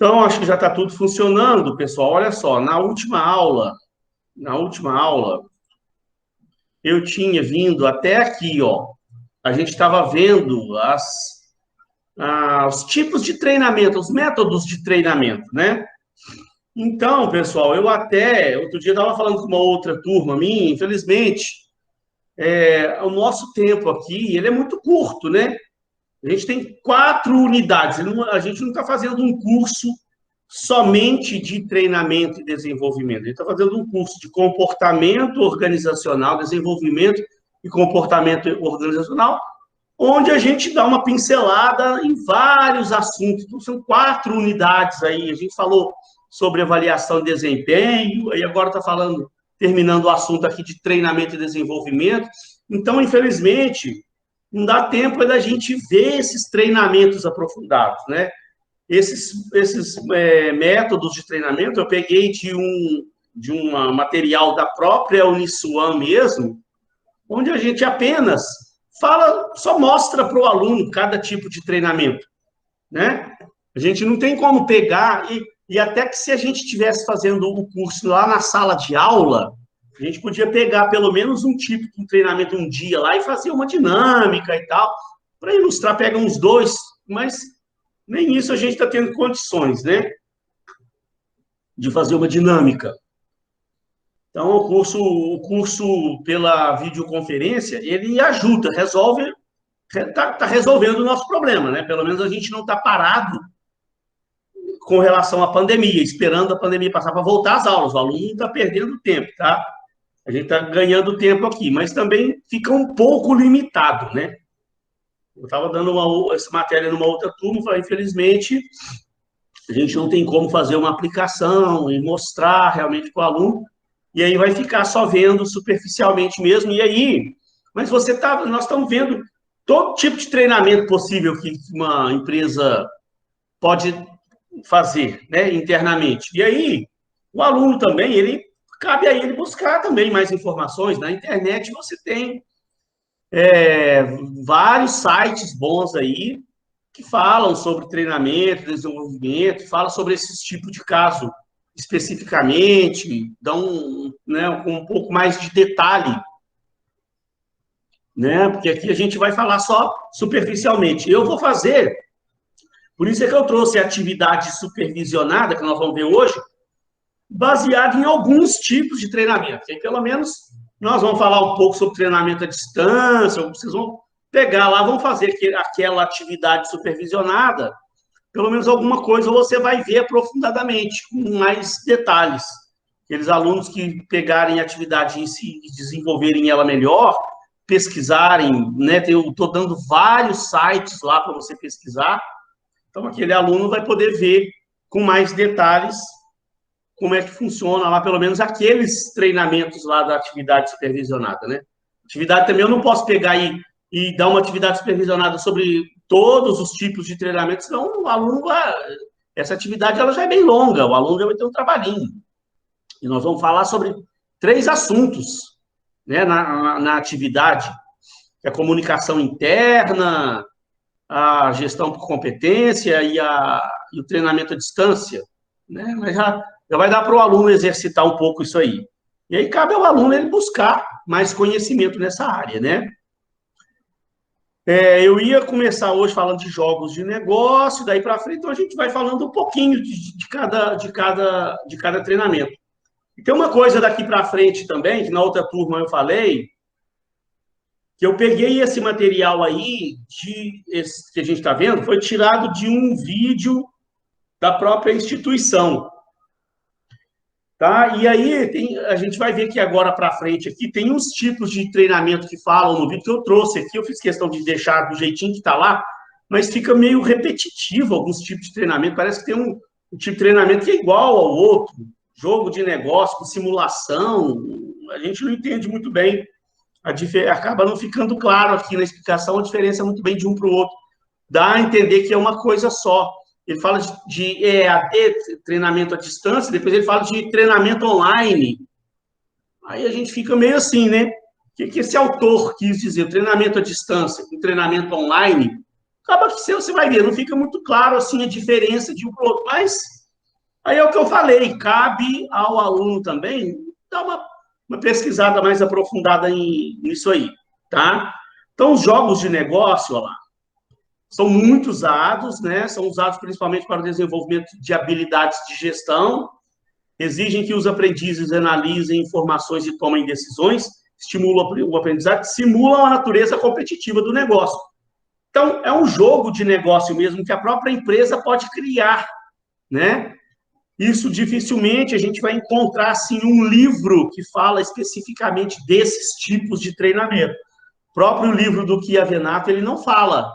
Então, acho que já está tudo funcionando, pessoal. Olha só, na última aula, eu tinha vindo até aqui, ó. A gente estava vendo os tipos de treinamento, os métodos de treinamento, né? Então, pessoal, eu até outro dia estava falando com uma outra turma minha, infelizmente, o nosso tempo aqui ele é muito curto, né? A gente tem 4 unidades. A gente não está fazendo um curso somente de treinamento e desenvolvimento. A gente está fazendo um curso de comportamento organizacional, desenvolvimento e comportamento organizacional, onde a gente dá uma pincelada em vários assuntos. Então, são 4 unidades aí. A gente falou sobre avaliação de desempenho, aí agora está terminando o assunto aqui de treinamento e desenvolvimento. Então, infelizmente, não dá tempo da gente ver esses treinamentos aprofundados, né? Esses métodos de treinamento eu peguei de um material da própria Uniswan mesmo, onde a gente apenas só mostra para o aluno cada tipo de treinamento, né? A gente não tem como pegar, e até que se a gente estivesse fazendo o curso lá na sala de aula, a gente podia pegar pelo menos um tipo de treinamento um dia lá e fazer uma dinâmica e tal, para ilustrar, pega uns 2, mas nem isso a gente está tendo condições, né? De fazer uma dinâmica. Então, o curso pela videoconferência, ele ajuda, está resolvendo o nosso problema, né? Pelo menos a gente não está parado com relação à pandemia, esperando a pandemia passar para voltar às aulas. O aluno não está perdendo tempo, tá? A gente está ganhando tempo aqui, mas também fica um pouco limitado, né? Eu estava dando essa matéria numa outra turma, falei, infelizmente, a gente não tem como fazer uma aplicação e mostrar realmente para o aluno, e aí vai ficar só vendo superficialmente mesmo, e aí, mas nós estamos vendo todo tipo de treinamento possível que uma empresa pode fazer, né, internamente. E aí, o aluno também, cabe a ele buscar também mais informações. Na internet você tem vários sites bons aí que falam sobre treinamento, desenvolvimento, falam sobre esses tipos de caso especificamente, dão, né, um pouco mais de detalhe, né? Porque aqui a gente vai falar só superficialmente. Eu vou fazer, por isso é que eu trouxe a atividade supervisionada, que nós vamos ver hoje, baseado em alguns tipos de treinamento. E aí, pelo menos nós vamos falar um pouco sobre treinamento à distância, vocês vão pegar lá, vão fazer aquela atividade supervisionada, pelo menos alguma coisa você vai ver aprofundadamente, com mais detalhes. Aqueles alunos que pegarem a atividade em si e desenvolverem ela melhor, pesquisarem, né? Eu estou dando vários sites lá para você pesquisar, então aquele aluno vai poder ver com mais detalhes como é que funciona lá, pelo menos aqueles treinamentos lá da atividade supervisionada, né? Atividade também eu não posso pegar e dar uma atividade supervisionada sobre todos os tipos de treinamento, senão o aluno vai... Essa atividade ela já é bem longa, o aluno já vai ter um trabalhinho. E nós vamos falar sobre 3 assuntos, né, na atividade, que é a comunicação interna, a gestão por competência e o treinamento à distância, né? Mas já vai dar para o aluno exercitar um pouco isso aí. E aí cabe ao aluno ele buscar mais conhecimento nessa área, né? Eu ia começar hoje falando de jogos de negócio, daí para frente, então a gente vai falando um pouquinho de cada treinamento. E tem uma coisa daqui para frente também, que na outra turma eu falei, que eu peguei esse material aí, esse que a gente está vendo, foi tirado de um vídeo da própria instituição. Tá? E aí, a gente vai ver que agora para frente aqui tem uns tipos de treinamento que falam no vídeo que eu trouxe aqui, eu fiz questão de deixar do jeitinho que está lá, mas fica meio repetitivo alguns tipos de treinamento, parece que tem um tipo de treinamento que é igual ao outro, jogo de negócio, com simulação, a gente não entende muito bem, acaba não ficando claro aqui na explicação a diferença muito bem de um para o outro, dá a entender que é uma coisa só. Ele fala de EAD, treinamento à distância, depois ele fala de treinamento online. Aí a gente fica meio assim, né? O que esse autor quis dizer? O treinamento à distância, o treinamento online, acaba que você vai ver, não fica muito claro assim a diferença de um para o outro, mas aí é o que eu falei, cabe ao aluno também dar uma pesquisada mais aprofundada nisso aí, tá? Então, os jogos de negócio, olha lá, são muito usados, né? São usados principalmente para o desenvolvimento de habilidades de gestão, exigem que os aprendizes analisem informações e tomem decisões, estimulam o aprendizado, simulam a natureza competitiva do negócio. Então, é um jogo de negócio mesmo que a própria empresa pode criar, né? Isso dificilmente a gente vai encontrar assim um livro que fala especificamente desses tipos de treinamento. O próprio livro do Chiavenato, ele não fala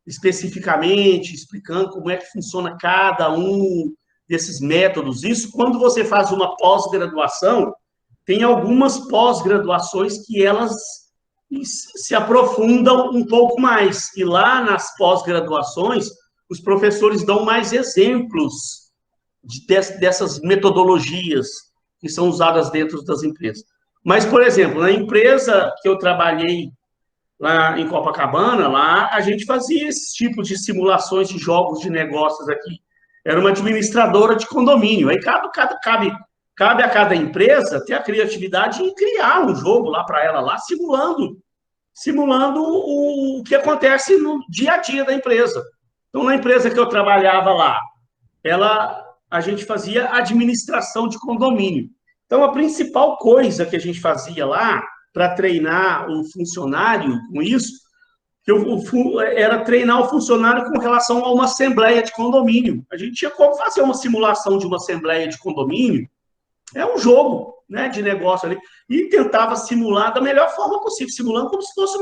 especificamente, explicando como é que funciona cada um desses métodos. Isso, quando você faz uma pós-graduação, tem algumas pós-graduações que elas se aprofundam um pouco mais. E lá nas pós-graduações, os professores dão mais exemplos dessas metodologias que são usadas dentro das empresas. Mas, por exemplo, na empresa que eu trabalhei lá em Copacabana, lá a gente fazia esse tipo de simulações de jogos de negócios aqui. Era uma administradora de condomínio. Aí cabe a cada empresa ter a criatividade em criar um jogo lá para ela, lá simulando o que acontece no dia a dia da empresa. Então, na empresa que eu trabalhava lá, a gente fazia administração de condomínio. Então, a principal coisa que a gente fazia lá para treinar o funcionário com isso, era treinar o funcionário com relação a uma assembleia de condomínio. A gente tinha como fazer uma simulação de uma assembleia de condomínio, é um jogo, né, de negócio ali, e tentava simular da melhor forma possível, simulando como se fosse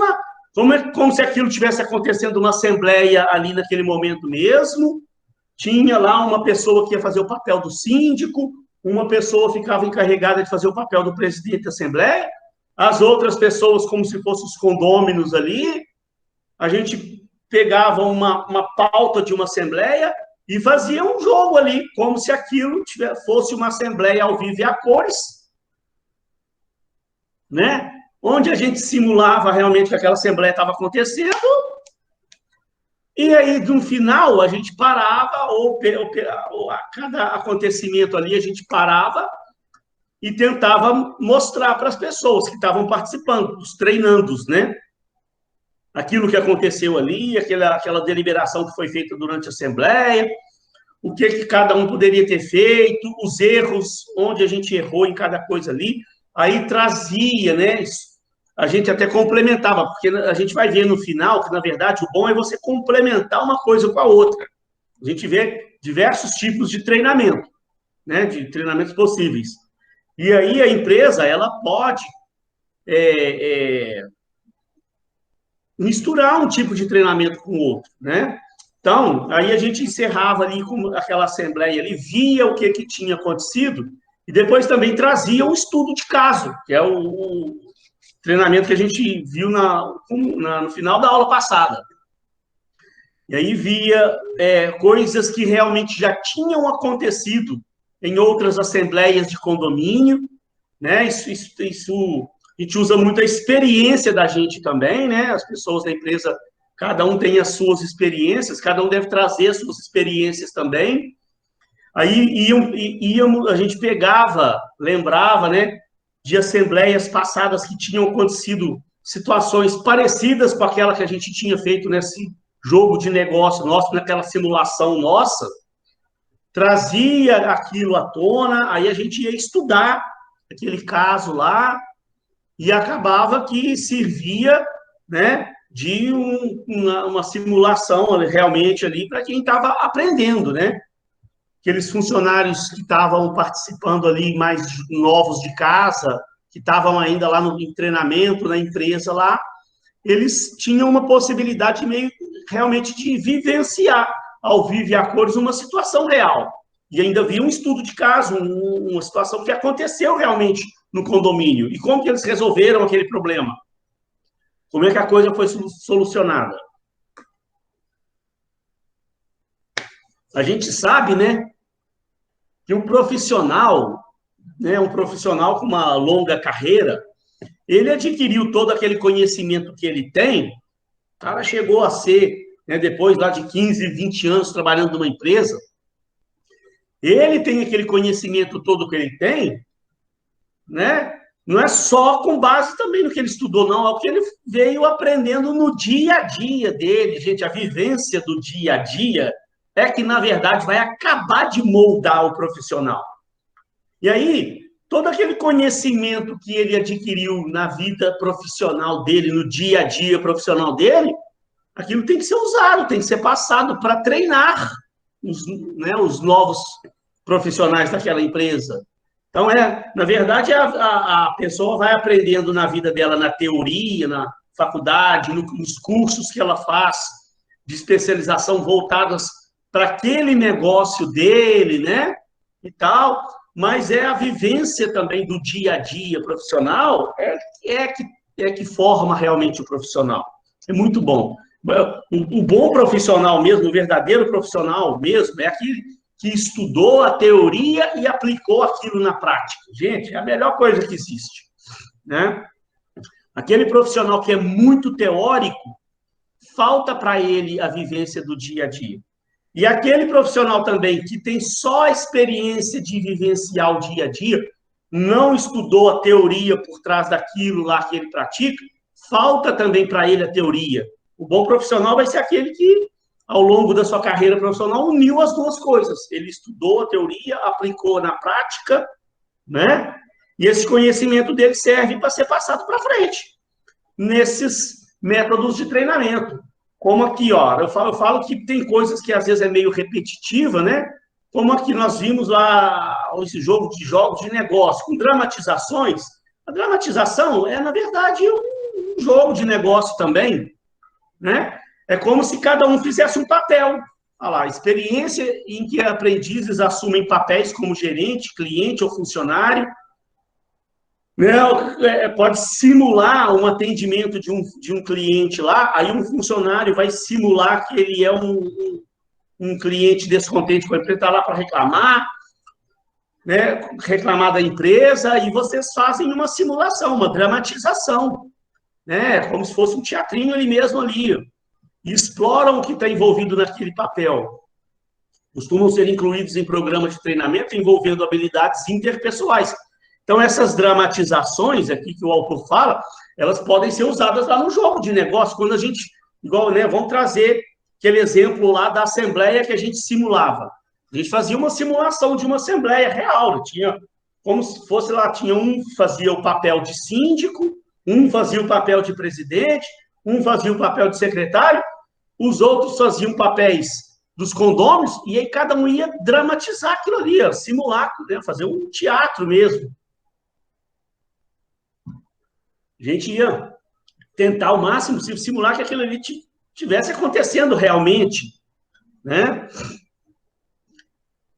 como se aquilo tivesse acontecendo uma assembleia ali naquele momento mesmo. Tinha lá uma pessoa que ia fazer o papel do síndico, uma pessoa ficava encarregada de fazer o papel do presidente da Assembleia, as outras pessoas, como se fossem os condôminos ali, a gente pegava uma pauta de uma Assembleia e fazia um jogo ali, como se aquilo fosse uma Assembleia ao vivo e a cores, né? Onde a gente simulava realmente que aquela Assembleia estava acontecendo. E aí, no final, a gente parava, ou a cada acontecimento ali, a gente parava e tentava mostrar para as pessoas que estavam participando, os treinandos, né? Aquilo que aconteceu ali, aquela deliberação que foi feita durante a Assembleia, o que cada um poderia ter feito, os erros, onde a gente errou em cada coisa ali, aí trazia, né? A gente até complementava, porque a gente vai ver no final que, na verdade, o bom é você complementar uma coisa com a outra. A gente vê diversos tipos de treinamento, né? De treinamentos possíveis. E aí a empresa, ela pode misturar um tipo de treinamento com o outro, né? Então, aí a gente encerrava ali com aquela assembleia ali, via o que tinha acontecido e depois também trazia um estudo de caso, que é o treinamento que a gente viu no final da aula passada. E aí via coisas que realmente já tinham acontecido em outras assembleias de condomínio, né? Isso a gente usa muito a experiência da gente também, né? As pessoas da empresa, cada um tem as suas experiências, cada um deve trazer as suas experiências também. Aí a gente lembrava, né, de assembleias passadas que tinham acontecido situações parecidas com aquela que a gente tinha feito nesse jogo de negócio nosso, naquela simulação nossa, trazia aquilo à tona, aí a gente ia estudar aquele caso lá e acabava que servia, né, de uma simulação realmente ali para quem estava aprendendo, né? Aqueles funcionários que estavam participando ali, mais novos de casa, que estavam ainda lá no treinamento, na empresa lá, eles tinham uma possibilidade meio realmente de vivenciar ao vivo e a cores uma situação real. E ainda havia um estudo de caso, uma situação que aconteceu realmente no condomínio. E como que eles resolveram aquele problema? Como é que a coisa foi solucionada? A gente sabe, né, que um profissional, né, um profissional com uma longa carreira, ele adquiriu todo aquele conhecimento que ele tem, o cara chegou a ser né, depois lá de 15, 20 anos trabalhando numa empresa, ele tem aquele conhecimento todo que ele tem, né? Não é só com base também no que ele estudou, não, é o que ele veio aprendendo no dia a dia dele, gente. A vivência do dia a dia é que, na verdade, vai acabar de moldar o profissional. E aí, todo aquele conhecimento que ele adquiriu na vida profissional dele, no dia a dia profissional dele, aquilo tem que ser usado, tem que ser passado para treinar os, né, os novos profissionais daquela empresa. Então, na verdade, a pessoa vai aprendendo na vida dela, na teoria, na faculdade, nos cursos que ela faz de especialização voltadas para aquele negócio dele, né? E tal, mas é a vivência também do dia a dia profissional que forma realmente o profissional. É muito bom. O bom profissional mesmo, o verdadeiro profissional mesmo, é aquele que estudou a teoria e aplicou aquilo na prática. Gente, é a melhor coisa que existe, né? Aquele profissional que é muito teórico, falta para ele a vivência do dia a dia. E aquele profissional também que tem só a experiência de vivenciar o dia a dia, não estudou a teoria por trás daquilo lá que ele pratica, falta também para ele a teoria. O bom profissional vai ser aquele que, ao longo da sua carreira profissional, uniu as duas coisas. Ele estudou a teoria, aplicou na prática, né? E esse conhecimento dele serve para ser passado para frente, nesses métodos de treinamento. Como aqui, ó, eu falo que tem coisas que às vezes é meio repetitiva, né? Como aqui nós vimos lá esse jogo de jogos de negócio, com dramatizações. A dramatização é, na verdade, um jogo de negócio também, né? É como se cada um fizesse um papel. Olha lá, experiência em que aprendizes assumem papéis como gerente, cliente ou funcionário, né? Pode simular um atendimento de um cliente lá, aí um funcionário vai simular que ele é um cliente descontente com a empresa, está lá para reclamar, né? Reclamar da empresa, e vocês fazem uma simulação, uma dramatização, né? Como se fosse um teatrinho ali mesmo ali, e exploram o que está envolvido naquele papel. Costumam ser incluídos em programas de treinamento envolvendo habilidades interpessoais. Então, essas dramatizações aqui que o autor fala, elas podem ser usadas lá no jogo de negócio, quando a gente, igual, né, vamos trazer aquele exemplo lá da assembleia que a gente simulava. A gente fazia uma simulação de uma assembleia real, tinha como se fosse lá, tinha um fazia o papel de síndico, um fazia o papel de presidente, um fazia o papel de secretário, os outros faziam papéis dos condôminos, e aí cada um ia dramatizar aquilo ali, ó, simular, né, fazer um teatro mesmo. A gente ia tentar ao máximo simular que aquilo ali tivesse acontecendo realmente, né?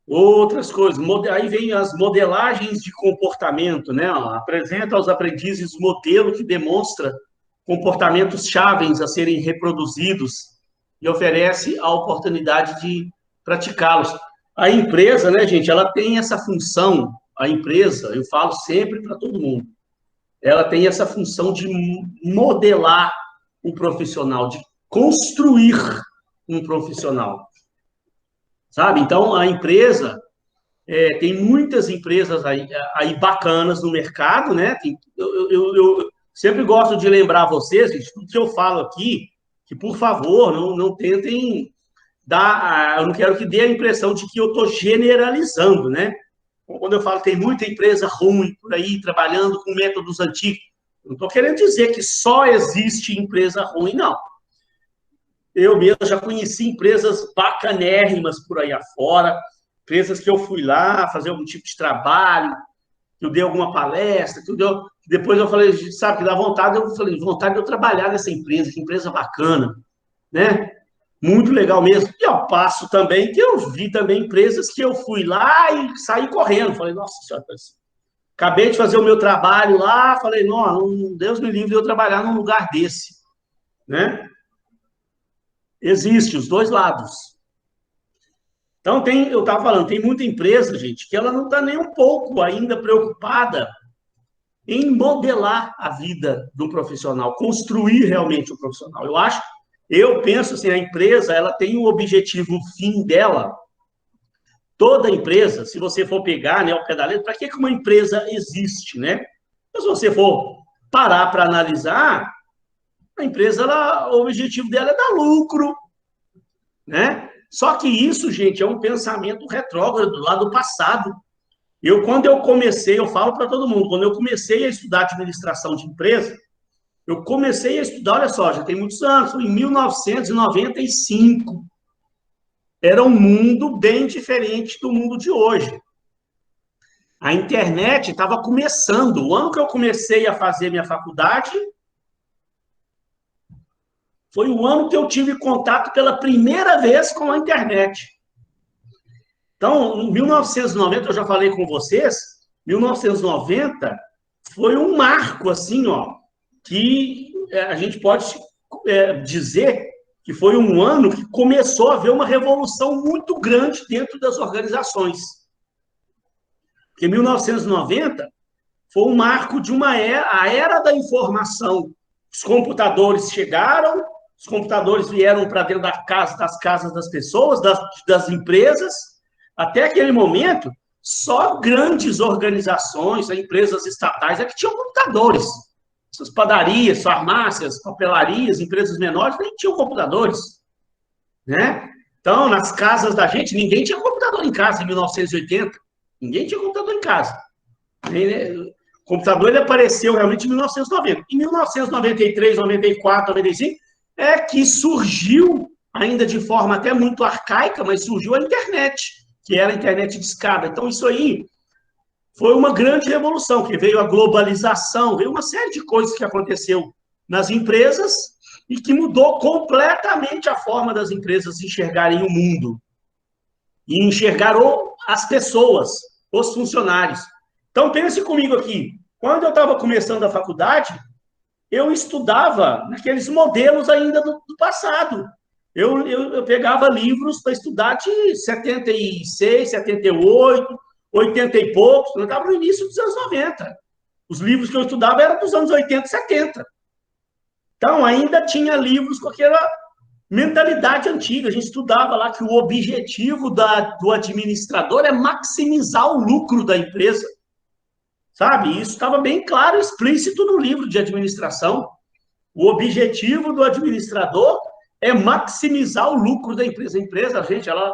Outras coisas, aí vem as modelagens de comportamento, né? Apresenta aos aprendizes o modelo que demonstra comportamentos chaves a serem reproduzidos e oferece a oportunidade de praticá-los. A empresa, né, gente, ela tem essa função, a empresa, eu falo sempre para todo mundo, ela tem essa função de modelar um profissional, de construir um profissional, sabe? Então, a empresa, tem muitas empresas aí bacanas no mercado, né? Eu sempre gosto de lembrar vocês, gente, tudo que eu falo aqui, que, por favor, não tentem dar... Eu não quero que dê a impressão de que eu estou generalizando, né? Quando eu falo que tem muita empresa ruim por aí, trabalhando com métodos antigos, eu não estou querendo dizer que só existe empresa ruim, não. Eu mesmo já conheci empresas bacanérrimas por aí afora, empresas que eu fui lá fazer algum tipo de trabalho, que eu dei alguma palestra, depois eu falei, sabe, que dá vontade, eu falei, vontade de eu trabalhar nessa empresa, que empresa bacana, né? Muito legal mesmo. E ao passo também que eu vi também empresas que eu fui lá e saí correndo. Falei, nossa senhora, acabei de fazer o meu trabalho lá, falei, não, Deus me livre de eu trabalhar num lugar desse, né? Existe os dois lados. Então, eu estava falando, tem muita empresa, gente, que ela não está nem um pouco ainda preocupada em modelar a vida do profissional, construir realmente o profissional. Eu acho Eu penso assim, a empresa, ela tem um objetivo fim dela. Toda empresa, se você for pegar, né, o pé da letra, para que uma empresa existe, né? Então, se você for parar para analisar, a empresa, o objetivo dela é dar lucro, né? Só que isso, gente, é um pensamento retrógrado lá do passado. Quando eu comecei, eu falo para todo mundo, quando eu comecei a estudar administração de empresa, eu comecei a estudar, olha só, já tem muitos anos, foi em 1995. Era um mundo bem diferente do mundo de hoje. A internet estava começando. O ano que eu comecei a fazer minha faculdade foi o ano que eu tive contato pela primeira vez com a internet. Então, em 1990, eu já falei com vocês, 1990 foi um marco, assim, ó, que a gente pode dizer que foi um ano que começou a haver uma revolução muito grande dentro das organizações. Porque 1990 foi um marco de uma a era da informação. Os computadores chegaram, os computadores vieram para dentro das casas das pessoas, das empresas. Até aquele momento, só grandes organizações, empresas estatais, é que tinham computadores. Essas padarias, farmácias, papelarias, empresas menores, nem tinham computadores, né? Então, nas casas da gente, ninguém tinha computador em casa em 1980. Ninguém tinha computador em casa. O computador ele apareceu realmente em 1990. Em 1993, 94, 95, é que surgiu, ainda de forma até muito arcaica, mas surgiu a internet, que era a internet de escada. Então, isso aí foi uma grande revolução, que veio a globalização, veio uma série de coisas que aconteceu nas empresas e que mudou completamente a forma das empresas enxergarem o mundo e enxergar as pessoas, os funcionários. Então, pense comigo aqui. Quando eu estava começando a faculdade, eu estudava naqueles modelos ainda do passado. Eu pegava livros para estudar de 76, 78, 80 e poucos. Eu estava no início dos anos 90. Os livros que eu estudava eram dos anos 80 e 70. Então, ainda tinha livros com aquela mentalidade antiga. A gente estudava lá que o objetivo do administrador é maximizar o lucro da empresa. Sabe? Isso estava bem claro, explícito no livro de administração. O objetivo do administrador é maximizar o lucro da empresa. A empresa, gente, ela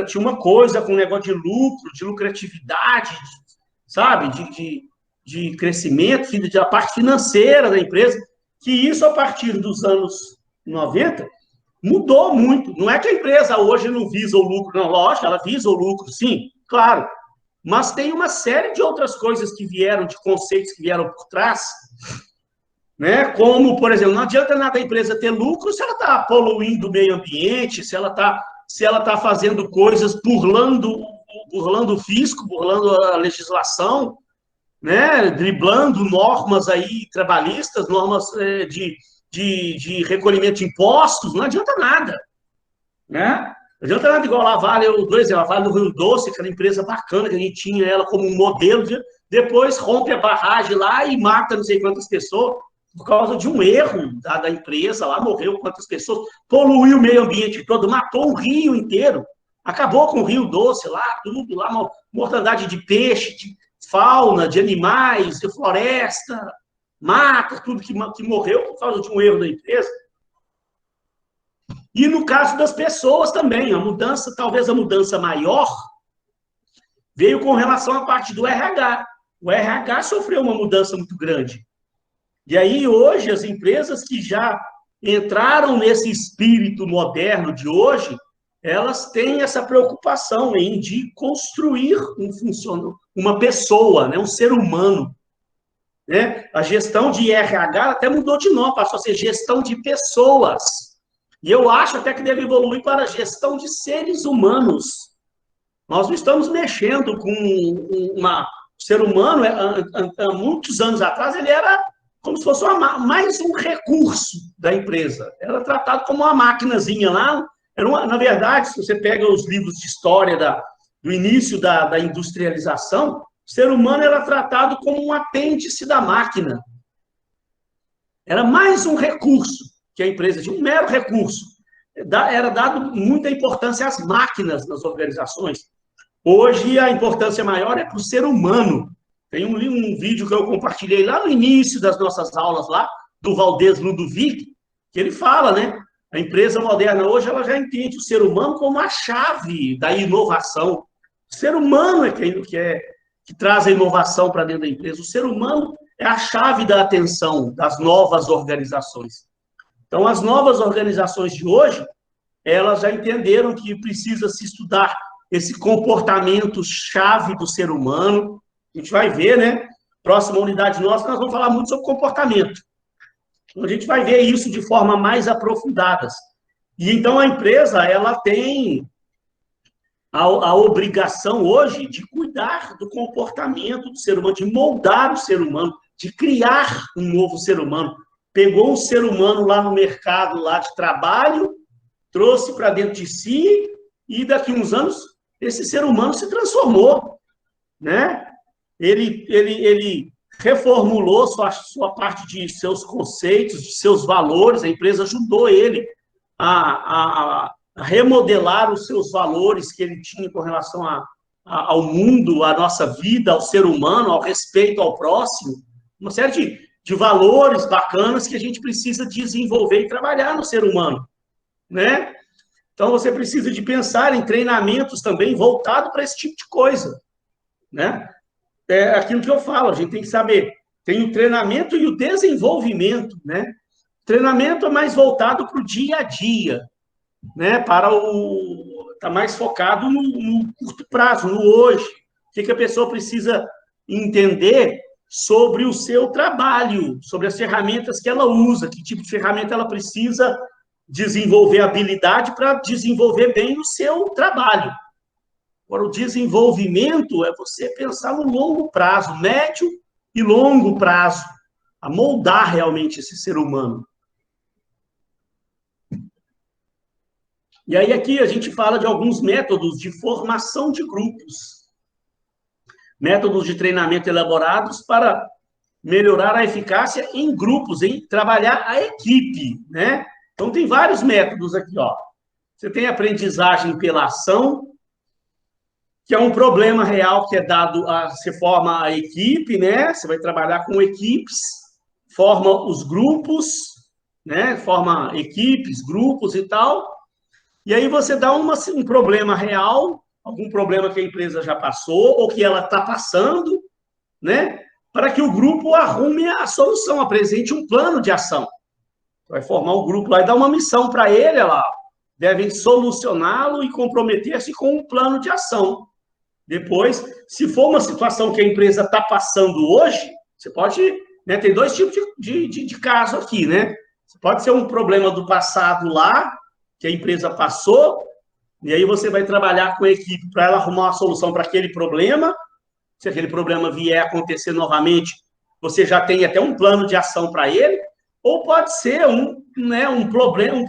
tinha uma coisa com negócio de lucro, de lucratividade, sabe? De crescimento, da parte financeira da empresa, que isso, a partir dos anos 90, mudou muito. Não é que a empresa hoje não visa o lucro, não, lógico, ela visa o lucro, sim, claro. Mas tem uma série de outras coisas que vieram, de conceitos que vieram por trás, né? Como, por exemplo, não adianta nada a empresa ter lucro se ela está poluindo o meio ambiente, se ela tá fazendo coisas burlando o fisco, burlando a legislação, né? Driblando normas aí trabalhistas, normas de recolhimento de impostos, não adianta nada, né? Não adianta nada igual a Vale, a Vale do Rio Doce, aquela empresa bacana que a gente tinha ela como um modelo, depois rompe a barragem lá e mata não sei quantas pessoas por causa de um erro da empresa lá, morreu quantas pessoas, poluiu o meio ambiente todo, matou o rio inteiro, acabou com o Rio Doce lá, tudo lá, mortandade de peixe, de fauna, de animais, de floresta, mata, tudo que morreu por causa de um erro da empresa. E no caso das pessoas também, talvez a mudança maior, veio com relação à parte do RH. O RH sofreu uma mudança muito grande. E aí, hoje, as empresas que já entraram nesse espírito moderno de hoje, elas têm essa preocupação de construir uma pessoa, né, um ser humano. Né? A gestão de RH até mudou de nome, passou a ser gestão de pessoas. E eu acho até que deve evoluir para a gestão de seres humanos. Nós não estamos mexendo com o ser humano, há muitos anos atrás, ele era como se fosse mais um recurso da empresa. Era tratado como uma maquinazinha lá. Na verdade, se você pega os livros de história do início da industrialização, o ser humano era tratado como um apêndice da máquina. Era mais um recurso que a empresa tinha, um mero recurso. Era dado muita importância às máquinas nas organizações. Hoje, a importância maior é para o ser humano. Tem um vídeo que eu compartilhei lá no início das nossas aulas, lá, do Valdez Ludovic, que ele fala, né? A empresa moderna hoje, ela já entende o ser humano como a chave da inovação. O ser humano é que traz a inovação para dentro da empresa. O ser humano é a chave da atenção das novas organizações. Então, as novas organizações de hoje, elas já entenderam que precisa se estudar esse comportamento chave do ser humano. A gente vai ver, né? Próxima unidade nossa, nós vamos falar muito sobre comportamento. Então, a gente vai ver isso de forma mais aprofundada. E então a empresa, ela tem a obrigação hoje de cuidar do comportamento do ser humano, de moldar o ser humano, de criar um novo ser humano. Pegou um ser humano lá no mercado lá de trabalho, trouxe para dentro de si, e daqui a uns anos esse ser humano se transformou, né? Ele reformulou sua parte de seus conceitos, de seus valores, a empresa ajudou ele a remodelar os seus valores que ele tinha com relação ao mundo, à nossa vida, ao ser humano, ao respeito ao próximo, uma série de valores bacanas que a gente precisa desenvolver e trabalhar no ser humano, né? Então, você precisa de pensar em treinamentos também voltados para esse tipo de coisa, né? É aquilo que eu falo, a gente tem que saber, tem o treinamento e o desenvolvimento, né? O treinamento é mais voltado para o dia a dia, né? Está mais focado no curto prazo, no hoje. O que a pessoa precisa entender sobre o seu trabalho, sobre as ferramentas que ela usa, que tipo de ferramenta ela precisa desenvolver habilidade para desenvolver bem o seu trabalho. Agora, o desenvolvimento é você pensar no longo prazo, médio e longo prazo, a moldar realmente esse ser humano. E aí aqui a gente fala de alguns métodos de formação de grupos. Métodos de treinamento elaborados para melhorar a eficácia em grupos, em trabalhar a equipe, né? Então, tem vários métodos aqui, ó. Você tem aprendizagem pela ação, que é um problema real que é dado, você forma a equipe, né? Você vai trabalhar com equipes, forma os grupos, né? Forma equipes, grupos e tal. E aí você dá um problema real, algum problema que a empresa já passou ou que ela está passando, né? Para que o grupo arrume a solução, apresente um plano de ação. Vai formar o grupo lá e dar uma missão para ele, lá. Devem solucioná-lo e comprometer-se com um plano de ação. Depois, se for uma situação que a empresa está passando hoje, você pode, né, tem dois tipos de caso aqui, né? Pode ser um problema do passado lá, que a empresa passou, e aí você vai trabalhar com a equipe para ela arrumar uma solução para aquele problema. Se aquele problema vier a acontecer novamente, você já tem até um plano de ação para ele, ou pode ser um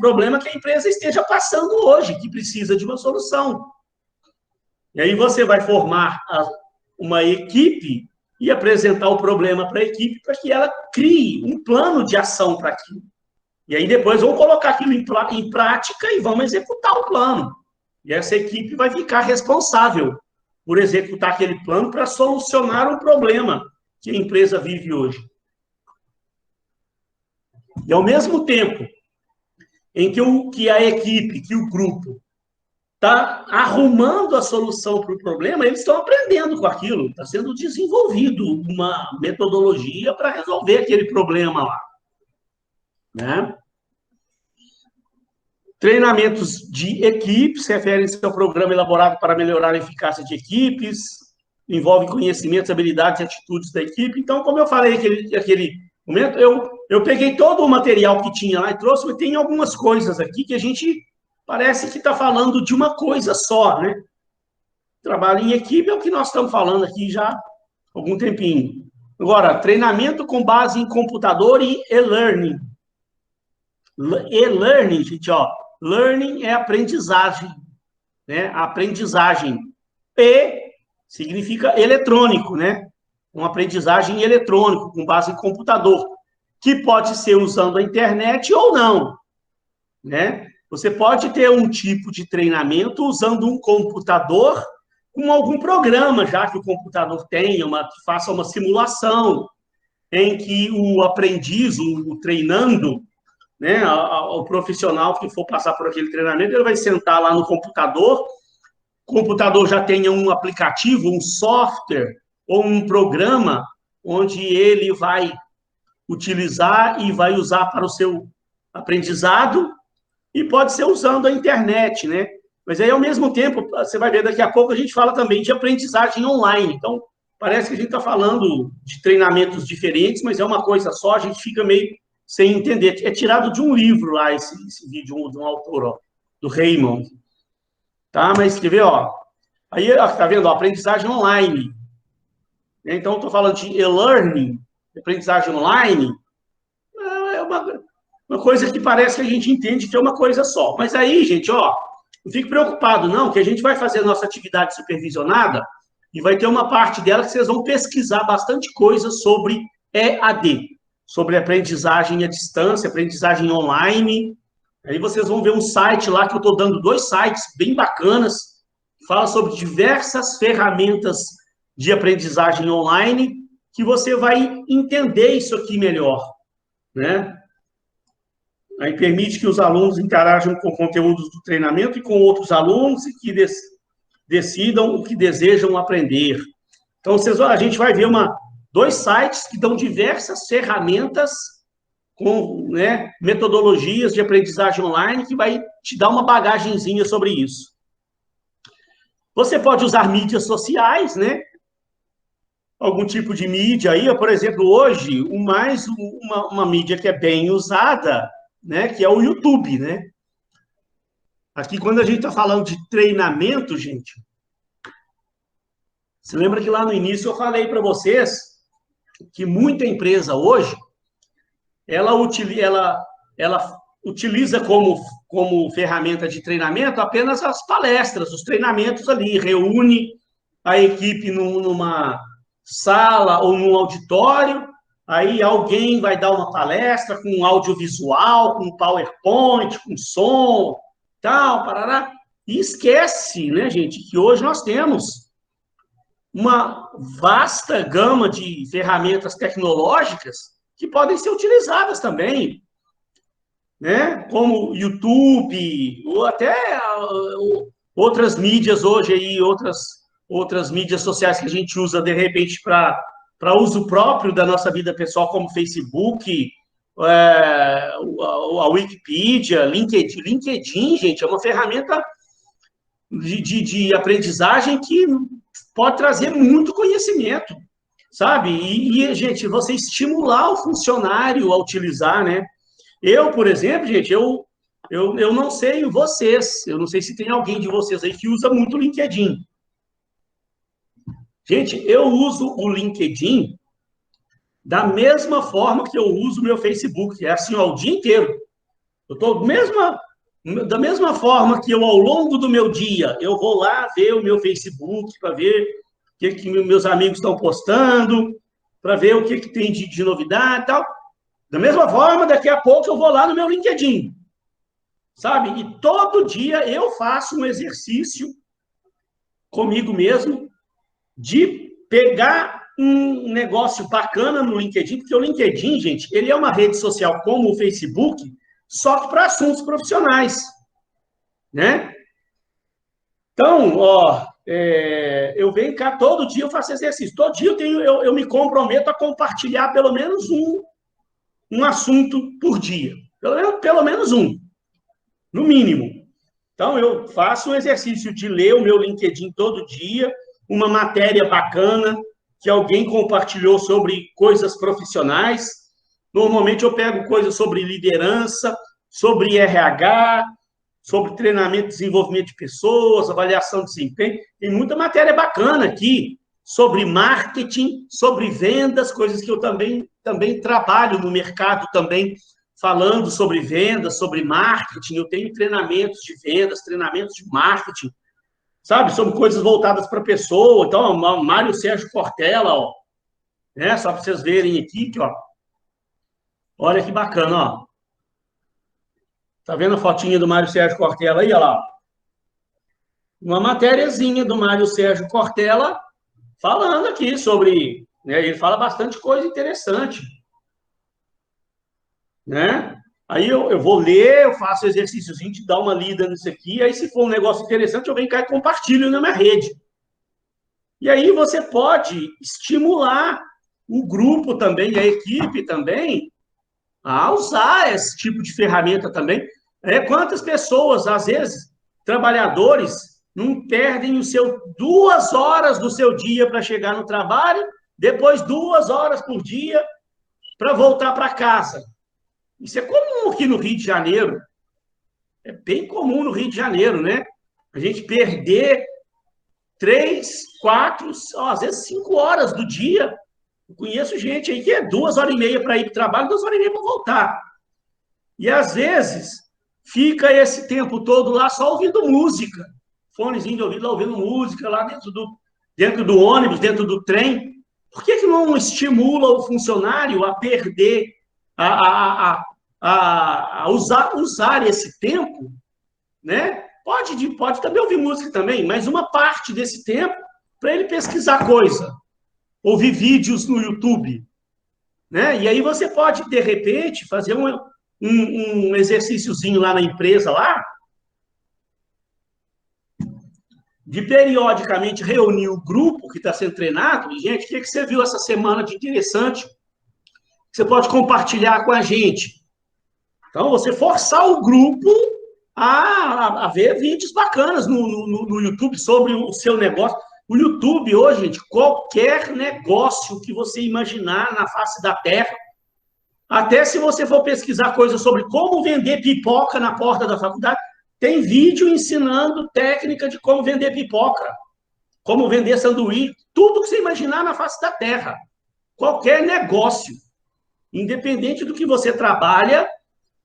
problema que a empresa esteja passando hoje, que precisa de uma solução. E aí você vai formar uma equipe e apresentar o problema para a equipe para que ela crie um plano de ação para aquilo. E aí depois vão colocar aquilo em prática e vão executar o plano. E essa equipe vai ficar responsável por executar aquele plano para solucionar um problema que a empresa vive hoje. E ao mesmo tempo em que a equipe, que o grupo está arrumando a solução para o problema, eles estão aprendendo com aquilo, está sendo desenvolvido uma metodologia para resolver aquele problema lá, né? Treinamentos de equipes referem-se ao programa elaborado para melhorar a eficácia de equipes, envolve conhecimentos, habilidades e atitudes da equipe. Então, como eu falei aquele momento, eu peguei todo o material que tinha lá e trouxe, mas tem algumas coisas aqui que a gente parece que está falando de uma coisa só, né? Trabalho em equipe é o que nós estamos falando aqui já há algum tempinho. Agora, treinamento com base em computador e e-learning. E-learning, gente, ó. Learning é aprendizagem, né? Aprendizagem. E significa eletrônico, né? Uma aprendizagem eletrônico, com base em computador. que pode ser usando a internet ou não, né? Você pode ter um tipo de treinamento usando um computador com algum programa, já que o computador tenha, que faça uma simulação, em que o aprendiz, o treinando, né, o profissional que for passar por aquele treinamento, ele vai sentar lá no computador, o computador já tenha um aplicativo, um software ou um programa onde ele vai utilizar e vai usar para o seu aprendizado, e pode ser usando a internet, né? Mas aí, ao mesmo tempo, você vai ver daqui a pouco, a gente fala também de aprendizagem online. Então, parece que a gente está falando de treinamentos diferentes, mas é uma coisa só, a gente fica meio sem entender. É tirado de um livro lá, esse vídeo de um autor, ó, do Raymond. Tá? Mas, quer ver, ó? Aí, ó, tá vendo? Ó, aprendizagem online. Então, estou falando de e-learning, aprendizagem online, é uma coisa que parece que a gente entende que é uma coisa só. Mas aí, gente, ó, não fique preocupado, não, que a gente vai fazer a nossa atividade supervisionada e vai ter uma parte dela que vocês vão pesquisar bastante coisa sobre EAD, sobre aprendizagem à distância, aprendizagem online. Aí vocês vão ver um site lá, que eu estou dando 2 sites bem bacanas, que fala sobre diversas ferramentas de aprendizagem online, que você vai entender isso aqui melhor, né? Aí permite que os alunos interajam com conteúdos do treinamento e com outros alunos e que decidam o que desejam aprender. Então, a gente vai ver 2 sites que dão diversas ferramentas com, né, metodologias de aprendizagem online que vai te dar uma bagagenzinha sobre isso. Você pode usar mídias sociais, né? Algum tipo de mídia aí, por exemplo, hoje, uma mídia que é bem usada, né, que é o YouTube, né? Aqui, quando a gente está falando de treinamento, gente, você lembra que lá no início eu falei para vocês que muita empresa hoje, ela utiliza como ferramenta de treinamento apenas as palestras, os treinamentos ali, reúne a equipe numa sala ou num auditório, aí alguém vai dar uma palestra com audiovisual, com PowerPoint, com som, tal, parará, e esquece, né, gente, que hoje nós temos uma vasta gama de ferramentas tecnológicas que podem ser utilizadas também, né? Como YouTube, ou até outras mídias hoje aí, outras mídias sociais que a gente usa, de repente, para uso próprio da nossa vida pessoal, como Facebook, a Wikipedia, LinkedIn, gente, é uma ferramenta de aprendizagem que pode trazer muito conhecimento, sabe? Gente, você estimular o funcionário a utilizar, né? Eu, por exemplo, gente, eu não sei vocês, eu não sei se tem alguém de vocês aí que usa muito o LinkedIn. Gente, eu uso o LinkedIn da mesma forma que eu uso o meu Facebook, é assim, ó, o dia inteiro. Eu estou da mesma forma que eu, ao longo do meu dia, eu vou lá ver o meu Facebook para ver o que meus amigos estão postando, para ver o que tem de novidade e tal. Da mesma forma, daqui a pouco eu vou lá no meu LinkedIn, sabe? E todo dia eu faço um exercício comigo mesmo de pegar um negócio bacana no LinkedIn, porque o LinkedIn, gente, ele é uma rede social como o Facebook, só que para assuntos profissionais, né? Então, ó, eu venho cá todo dia, eu faço exercício. Todo dia eu me comprometo a compartilhar pelo menos um assunto por dia. Pelo menos um, no mínimo. Então, eu faço um exercício de ler o meu LinkedIn todo dia, uma matéria bacana que alguém compartilhou sobre coisas profissionais. Normalmente, eu pego coisas sobre liderança, sobre RH, sobre treinamento e desenvolvimento de pessoas, avaliação de desempenho. Tem muita matéria bacana aqui sobre marketing, sobre vendas, coisas que eu também trabalho no mercado também, falando sobre vendas, sobre marketing. Eu tenho treinamentos de vendas, treinamentos de marketing, sabe? Sobre coisas voltadas para a pessoa. Então, o Mário Sérgio Cortella, ó, né? Só para vocês verem aqui, ó. Olha que bacana, ó. Tá vendo a fotinha do Mário Sérgio Cortella aí, olha lá? Uma matériazinha do Mário Sérgio Cortella falando aqui sobre, né, ele fala bastante coisa interessante, né? Aí eu vou ler, eu faço exercíciozinho de dar uma lida nisso aqui, aí se for um negócio interessante, eu venho cá e compartilho na minha rede. E aí você pode estimular o grupo também, a equipe também, a usar esse tipo de ferramenta também. Quantas pessoas, às vezes, trabalhadores, não perdem 2 horas do seu dia para chegar no trabalho, depois 2 horas por dia para voltar para casa. Isso é comum aqui no Rio de Janeiro. É bem comum no Rio de Janeiro, né? A gente perder 3, 4, às vezes 5 horas do dia. Eu conheço gente aí que é 2 horas e meia para ir para o trabalho, 2 horas e meia para voltar. E às vezes fica esse tempo todo lá só ouvindo música, fonezinho de ouvido lá ouvindo música lá dentro do ônibus, dentro do trem. Por que não estimula o funcionário a perder, a usar esse tempo, né? Pode também ouvir música também, mas uma parte desse tempo para ele pesquisar coisa, ouvir vídeos no YouTube, né? E aí você pode, de repente, fazer um exercíciozinho lá na empresa, lá, de periodicamente reunir o grupo que está sendo treinado. E, gente, o que você viu essa semana de interessante que você pode compartilhar com a gente? Então, você forçar o grupo a ver vídeos bacanas no YouTube sobre o seu negócio. O YouTube hoje, gente, qualquer negócio que você imaginar na face da Terra, até se você for pesquisar coisas sobre como vender pipoca na porta da faculdade, tem vídeo ensinando técnica de como vender pipoca, como vender sanduíche, tudo que você imaginar na face da Terra. Qualquer negócio, independente do que você trabalha,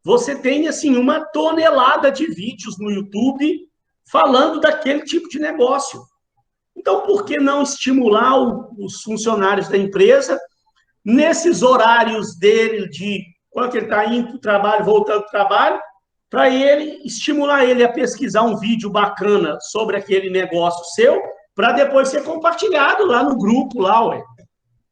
você tem, assim, uma tonelada de vídeos no YouTube falando daquele tipo de negócio. Então, por que não estimular os funcionários da empresa nesses horários dele, de quando ele está indo para o trabalho, voltando para o trabalho, para ele estimular ele a pesquisar um vídeo bacana sobre aquele negócio seu, para depois ser compartilhado lá no grupo, lá, ué.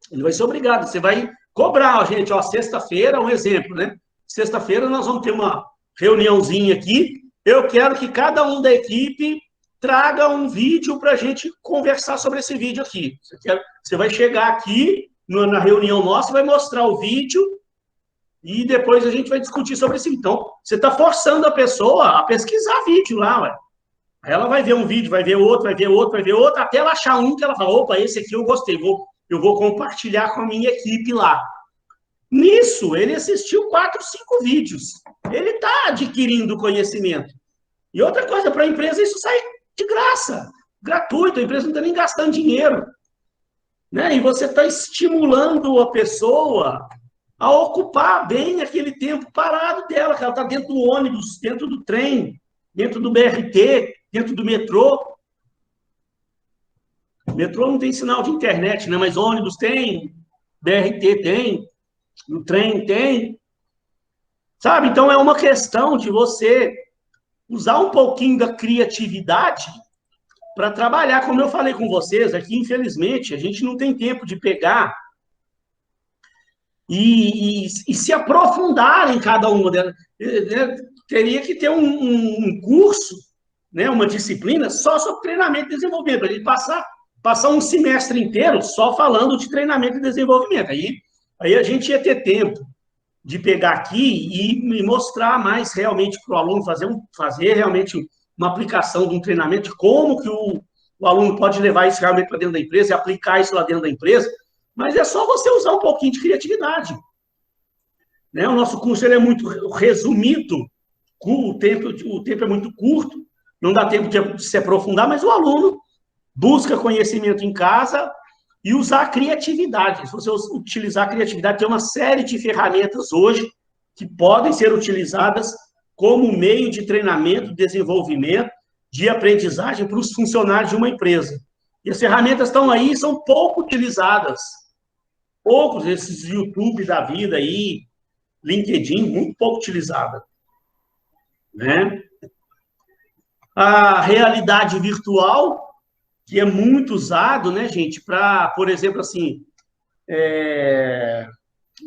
Ele vai ser obrigado, você vai cobrar, ó, gente, ó, sexta-feira, um exemplo, né? Sexta-feira nós vamos ter uma reuniãozinha aqui, eu quero que cada um da equipe traga um vídeo para a gente conversar sobre esse vídeo aqui. Você vai chegar aqui na reunião nossa e vai mostrar o vídeo e depois a gente vai discutir sobre isso. Então, você está forçando a pessoa a pesquisar vídeo lá, ué. Ela vai ver um vídeo, vai ver outro, vai ver outro, vai ver outro, até ela achar um que ela fala, opa, esse aqui eu gostei, eu vou compartilhar com a minha equipe lá. Nisso, ele assistiu 4, 5 vídeos. Ele está adquirindo conhecimento. E outra coisa, para a empresa isso sai de graça, gratuito, a empresa não está nem gastando dinheiro. Né? E você está estimulando a pessoa a ocupar bem aquele tempo parado dela, que ela está dentro do ônibus, dentro do trem, dentro do BRT, dentro do metrô. O metrô não tem sinal de internet, né? Mas ônibus tem, BRT tem, no trem tem. Sabe? Então é uma questão de você usar um pouquinho da criatividade para trabalhar, como eu falei com vocês, aqui, infelizmente, a gente não tem tempo de pegar e se aprofundar em cada uma delas. Teria que ter um curso, né, uma disciplina só sobre treinamento e desenvolvimento, para ele passar um semestre inteiro só falando de treinamento e desenvolvimento. Aí a gente ia ter tempo de pegar aqui e mostrar mais realmente para o aluno, fazer realmente uma aplicação de um treinamento, de como que o aluno pode levar isso realmente para dentro da empresa e aplicar isso lá dentro da empresa, mas é só você usar um pouquinho de criatividade. Né? O nosso curso ele é muito resumido, o tempo é muito curto, não dá tempo de se aprofundar, mas o aluno busca conhecimento em casa e usar a criatividade. Se você utilizar a criatividade, tem uma série de ferramentas hoje que podem ser utilizadas como meio de treinamento, desenvolvimento, de aprendizagem para os funcionários de uma empresa. E as ferramentas estão aí, são pouco utilizadas. Poucos, esses YouTube da vida aí, LinkedIn, muito pouco utilizada, né? A realidade virtual, que é muito usado, né, gente, para, por exemplo, assim,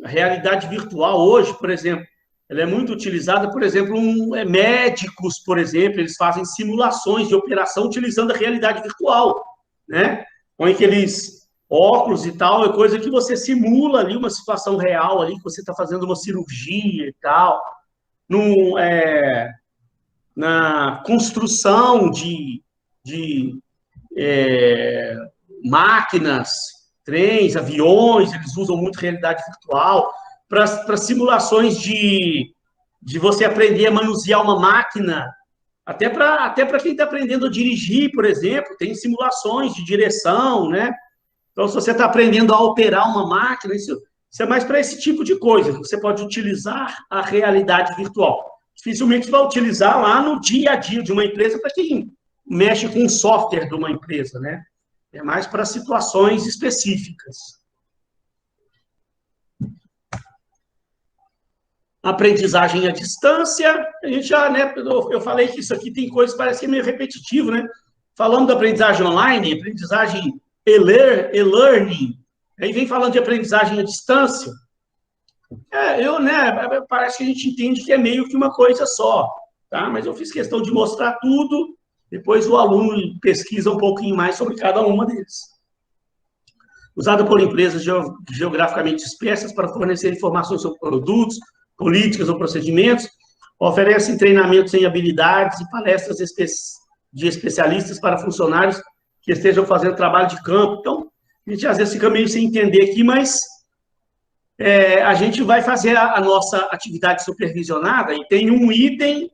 a realidade virtual hoje, por exemplo, ela é muito utilizada, por exemplo, médicos, por exemplo, eles fazem simulações de operação utilizando a realidade virtual, né? Põe aqueles óculos e tal, é coisa que você simula ali uma situação real ali, que você está fazendo uma cirurgia e tal. No, na construção de máquinas, trens, aviões, eles usam muito realidade virtual para simulações de você aprender a manusear uma máquina, até para quem está aprendendo a dirigir, por exemplo, tem simulações de direção, né? Então, se você está aprendendo a operar uma máquina, isso é mais para esse tipo de coisa, que você pode utilizar a realidade virtual. Dificilmente você vai utilizar lá no dia a dia de uma empresa para quem mexe com o software de uma empresa, né? É mais para situações específicas. Aprendizagem à distância, a gente já, né, eu falei que isso aqui tem coisas que parece que é meio repetitivo, né? Falando da aprendizagem online, aprendizagem e-learning, aí vem falando de aprendizagem à distância. Né, parece que a gente entende que é meio que uma coisa só, tá? Mas eu fiz questão de mostrar tudo, depois o aluno pesquisa um pouquinho mais sobre cada uma deles. Usada por empresas geograficamente dispersas para fornecer informações sobre produtos, políticas ou procedimentos, oferecem treinamentos em habilidades e palestras de especialistas para funcionários que estejam fazendo trabalho de campo. Então, a gente às vezes fica meio sem entender aqui, mas a gente vai fazer a nossa atividade supervisionada e tem um item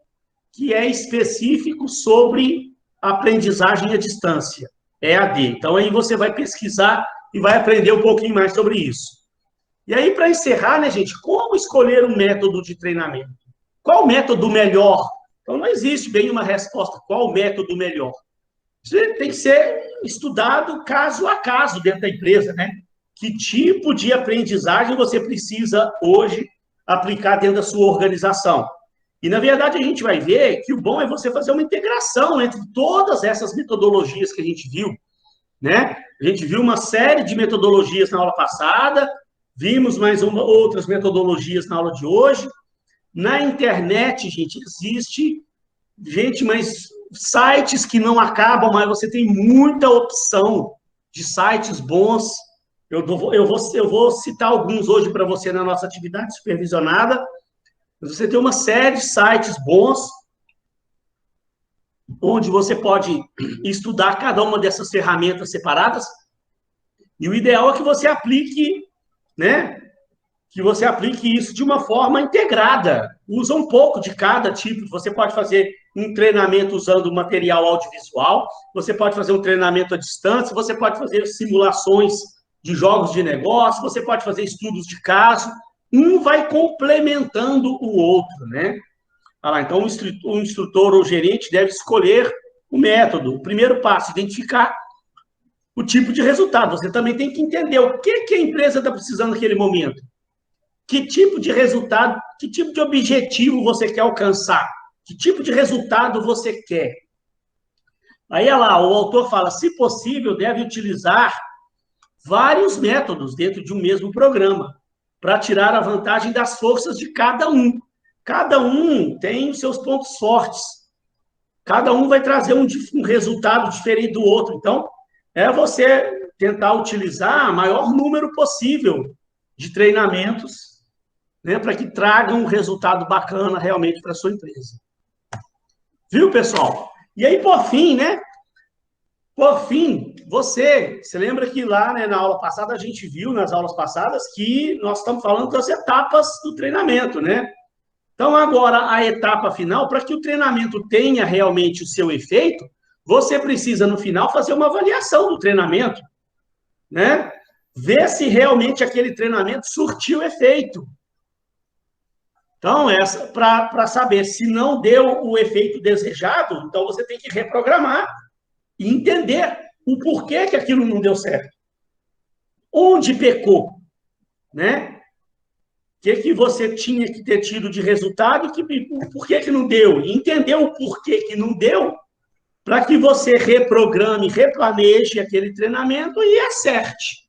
que é específico sobre aprendizagem à distância, EAD. Então, aí você vai pesquisar e vai aprender um pouquinho mais sobre isso. E aí, para encerrar, né, gente, como escolher um método de treinamento? Qual o método melhor? Então, não existe bem uma resposta, qual o método melhor? Isso tem que ser estudado caso a caso dentro da empresa, né? Que tipo de aprendizagem você precisa hoje aplicar dentro da sua organização? E, na verdade, a gente vai ver que o bom é você fazer uma integração entre todas essas metodologias que a gente viu, né? A gente viu uma série de metodologias na aula passada, vimos mais outras metodologias na aula de hoje. Na internet, gente, existe, mas sites que não acabam, mas você tem muita opção de sites bons. Eu vou citar alguns hoje para você na nossa atividade supervisionada. Você tem uma série de sites bons, onde você pode estudar cada uma dessas ferramentas separadas. E o ideal é que você aplique, né? Que você aplique isso de uma forma integrada. Usa um pouco de cada tipo. Você pode fazer um treinamento usando material audiovisual, você pode fazer um treinamento à distância, você pode fazer simulações de jogos de negócio, você pode fazer estudos de caso. Um vai complementando o outro, né? Então, o instrutor ou o gerente deve escolher o método. O primeiro passo, identificar o tipo de resultado. Você também tem que entender o que a empresa está precisando naquele momento. Que tipo de resultado, que tipo de objetivo você quer alcançar? Que tipo de resultado você quer? Aí, olha lá, o autor fala, se possível, deve utilizar vários métodos dentro de um mesmo programa, para tirar a vantagem das forças de cada um. Cada um tem os seus pontos fortes. Cada um vai trazer um resultado diferente do outro. Então, é você tentar utilizar o maior número possível de treinamentos, né, para que tragam um resultado bacana realmente para a sua empresa. Viu, pessoal? E aí, por fim, né? Por fim, você lembra que lá, né, na aula passada, a gente viu, nas aulas passadas, que nós estamos falando das etapas do treinamento, né? Então, agora, a etapa final, para que o treinamento tenha realmente o seu efeito, você precisa, no final, fazer uma avaliação do treinamento, né? Ver se realmente aquele treinamento surtiu efeito. Então, para saber se não deu o efeito desejado, então você tem que reprogramar e entender o porquê que aquilo não deu certo. Onde pecou, né? que você tinha que ter tido de resultado, por que não deu. E entender o porquê que não deu, para que você reprograme, replaneje aquele treinamento e acerte,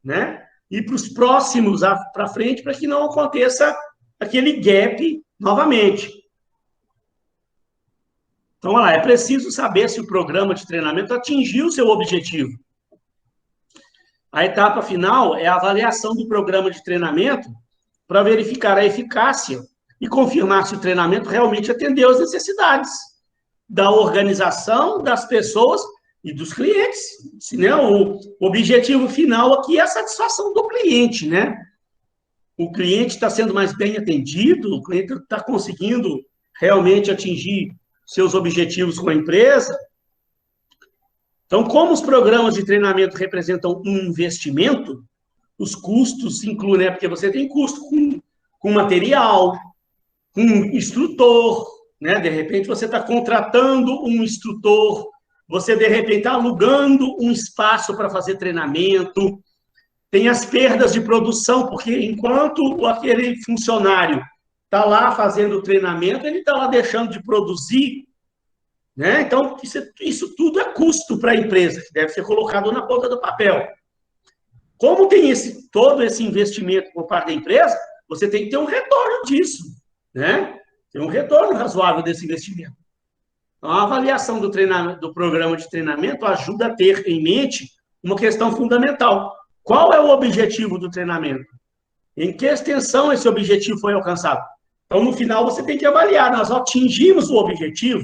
né? E para os próximos para frente, para que não aconteça aquele gap novamente. Então, olha lá, é preciso saber se o programa de treinamento atingiu o seu objetivo. A etapa final é a avaliação do programa de treinamento para verificar a eficácia e confirmar se o treinamento realmente atendeu às necessidades da organização, das pessoas e dos clientes. Né? O objetivo final aqui é a satisfação do cliente, né? O cliente está sendo mais bem atendido, o cliente está conseguindo realmente atingir seus objetivos com a empresa. Então, como os programas de treinamento representam um investimento, os custos incluem, né? Porque você tem custo com material, com instrutor, né? De repente, você está contratando um instrutor, você, de repente, está alugando um espaço para fazer treinamento, tem as perdas de produção, porque enquanto aquele funcionário está lá fazendo o treinamento, ele está lá deixando de produzir, né? Então, isso tudo é custo para a empresa, que deve ser colocado na ponta do papel. Como tem todo esse investimento por parte da empresa, você tem que ter um retorno disso, né? Tem um retorno razoável desse investimento. Então, a avaliação do programa de treinamento ajuda a ter em mente uma questão fundamental. Qual é o objetivo do treinamento? Em que extensão esse objetivo foi alcançado? Então, no final, você tem que avaliar. Nós atingimos o objetivo,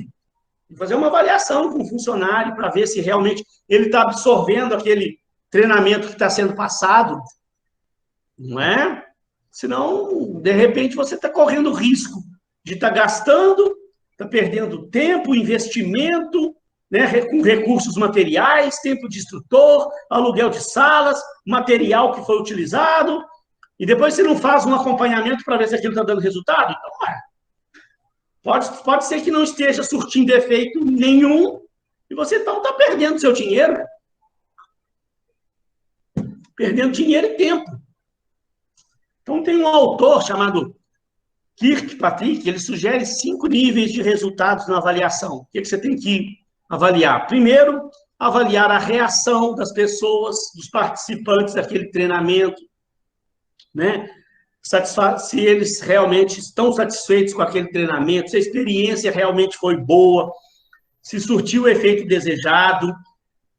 e fazer uma avaliação com o funcionário para ver se realmente ele está absorvendo aquele treinamento que está sendo passado, não é? Senão, de repente, você está correndo risco de estar gastando, está perdendo tempo, investimento, né, com recursos materiais, tempo de instrutor, aluguel de salas, material que foi utilizado, e depois você não faz um acompanhamento para ver se aquilo está dando resultado? Então, pode ser que não esteja surtindo efeito nenhum, e você então está perdendo seu dinheiro. Perdendo dinheiro e tempo. Então, tem um autor chamado Kirkpatrick, ele sugere 5 níveis de resultados na avaliação. O que você tem que avaliar? Primeiro, avaliar a reação das pessoas, dos participantes daquele treinamento, né? Se eles realmente estão satisfeitos com aquele treinamento, se a experiência realmente foi boa, se surtiu o efeito desejado,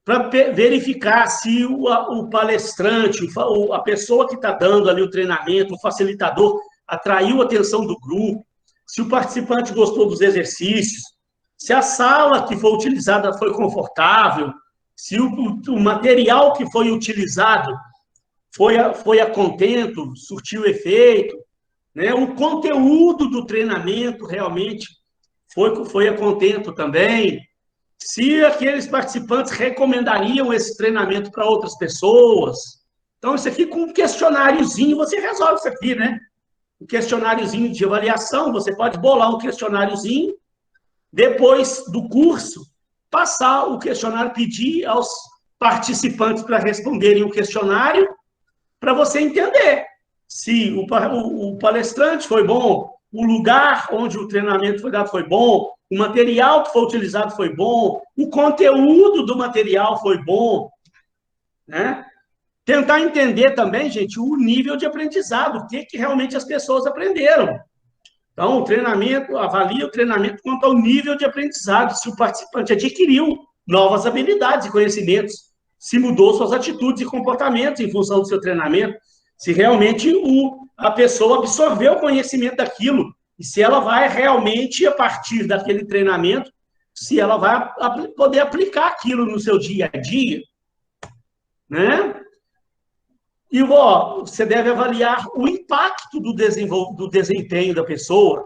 para verificar se o palestrante, a pessoa que está dando ali o treinamento, o facilitador, atraiu a atenção do grupo, se o participante gostou dos exercícios, se a sala que foi utilizada foi confortável, se o material que foi utilizado foi a contento, surtiu efeito, né? O conteúdo do treinamento realmente foi a contento também, se aqueles participantes recomendariam esse treinamento para outras pessoas. Então, isso aqui com um questionáriozinho, você resolve isso aqui, né? Um questionáriozinho de avaliação, você pode bolar um questionáriozinho, depois do curso, passar o questionário, pedir aos participantes para responderem o questionário, para você entender se o palestrante foi bom, o lugar onde o treinamento foi dado foi bom, o material que foi utilizado foi bom, o conteúdo do material foi bom, né? Tentar entender também, gente, o nível de aprendizado, o que realmente as pessoas aprenderam. Então, o treinamento, avalia o treinamento quanto ao nível de aprendizado, se o participante adquiriu novas habilidades e conhecimentos, se mudou suas atitudes e comportamentos em função do seu treinamento, se realmente a pessoa absorveu o conhecimento daquilo, e se ela vai realmente, a partir daquele treinamento, se ela vai poder aplicar aquilo no seu dia a dia, né? E você deve avaliar o impacto do desempenho da pessoa.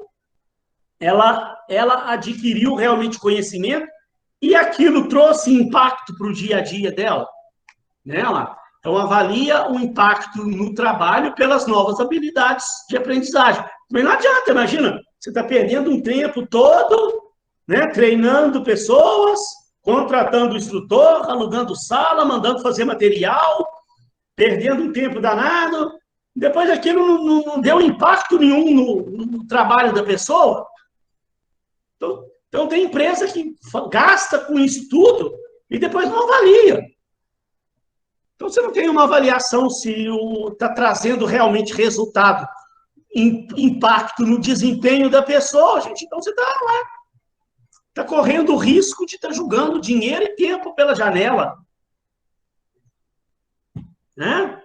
Ela adquiriu realmente conhecimento e aquilo trouxe impacto para o dia a dia dela, né? Então, avalia o impacto no trabalho pelas novas habilidades de aprendizagem. Mas não adianta, imagina, você está perdendo um tempo todo, né, treinando pessoas, contratando instrutor, alugando sala, mandando fazer material, perdendo um tempo danado, Depois aquilo não deu impacto nenhum no trabalho da pessoa. Então, tem empresa que gasta com isso tudo e depois não avalia. Então, você não tem uma avaliação se está trazendo realmente resultado, impacto no desempenho da pessoa, gente. Então, você está correndo o risco de estar jogando dinheiro e tempo pela janela. Né?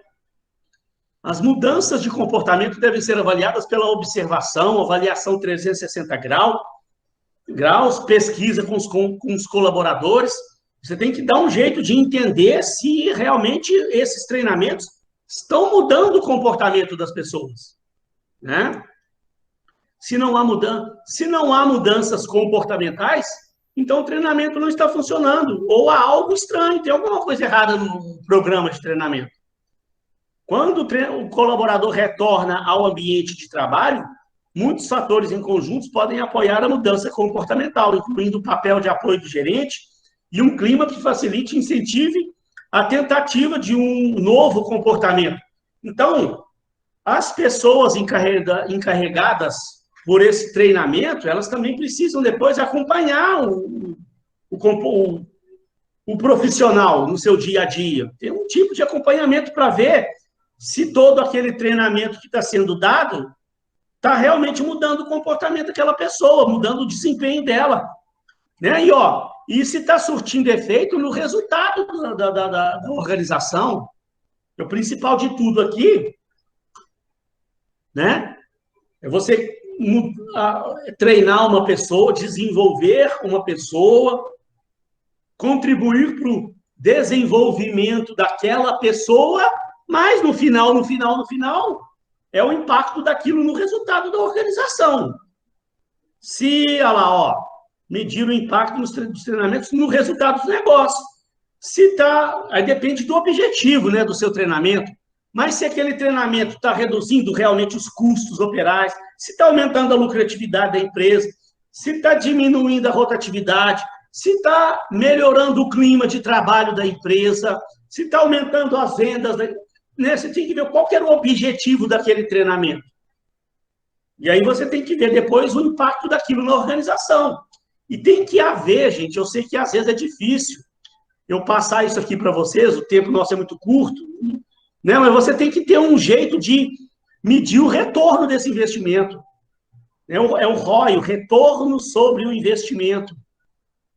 As mudanças de comportamento devem ser avaliadas pela observação, avaliação 360 graus, pesquisa com os colaboradores. Você tem que dar um jeito de entender se realmente esses treinamentos estão mudando o comportamento das pessoas. Né? Se não há mudanças comportamentais, então o treinamento não está funcionando. Ou há algo estranho, tem alguma coisa errada no programa de treinamento. Quando o colaborador retorna ao ambiente de trabalho, muitos fatores em conjunto podem apoiar a mudança comportamental, incluindo o papel de apoio do gerente e um clima que facilite e incentive a tentativa de um novo comportamento. Então, as pessoas encarregadas por esse treinamento, elas também precisam depois acompanhar o profissional no seu dia a dia. Tem um tipo de acompanhamento para ver se todo aquele treinamento que está sendo dado está realmente mudando o comportamento daquela pessoa, mudando o desempenho dela. Né? E se está surtindo efeito no resultado da organização. O principal de tudo aqui, né, é você treinar uma pessoa, desenvolver uma pessoa, contribuir para o desenvolvimento daquela pessoa, mas no final, é o impacto daquilo no resultado da organização. Se, olha lá, medir o impacto dos treinamentos no resultado do negócio. Se tá, aí depende do objetivo, né, do seu treinamento. Mas se aquele treinamento está reduzindo realmente os custos operais, se está aumentando a lucratividade da empresa, se está diminuindo a rotatividade, se está melhorando o clima de trabalho da empresa, se está aumentando as vendas, né? Você tem que ver qual que era o objetivo daquele treinamento. E aí você tem que ver depois o impacto daquilo na organização. E tem que haver, gente, eu sei que às vezes é difícil eu passar isso aqui para vocês, o tempo nosso é muito curto, né? Mas você tem que ter um jeito de medir o retorno desse investimento. É o ROI, o retorno sobre o investimento.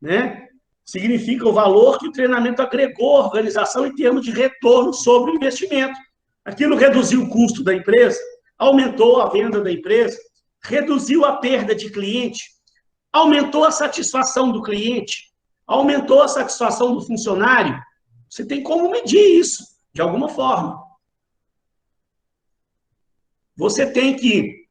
Né? Significa o valor que o treinamento agregou à organização em termos de retorno sobre o investimento. Aquilo reduziu o custo da empresa, aumentou a venda da empresa, reduziu a perda de cliente, aumentou a satisfação do cliente, aumentou a satisfação do funcionário. Você tem como medir isso, de alguma forma. Você tem que,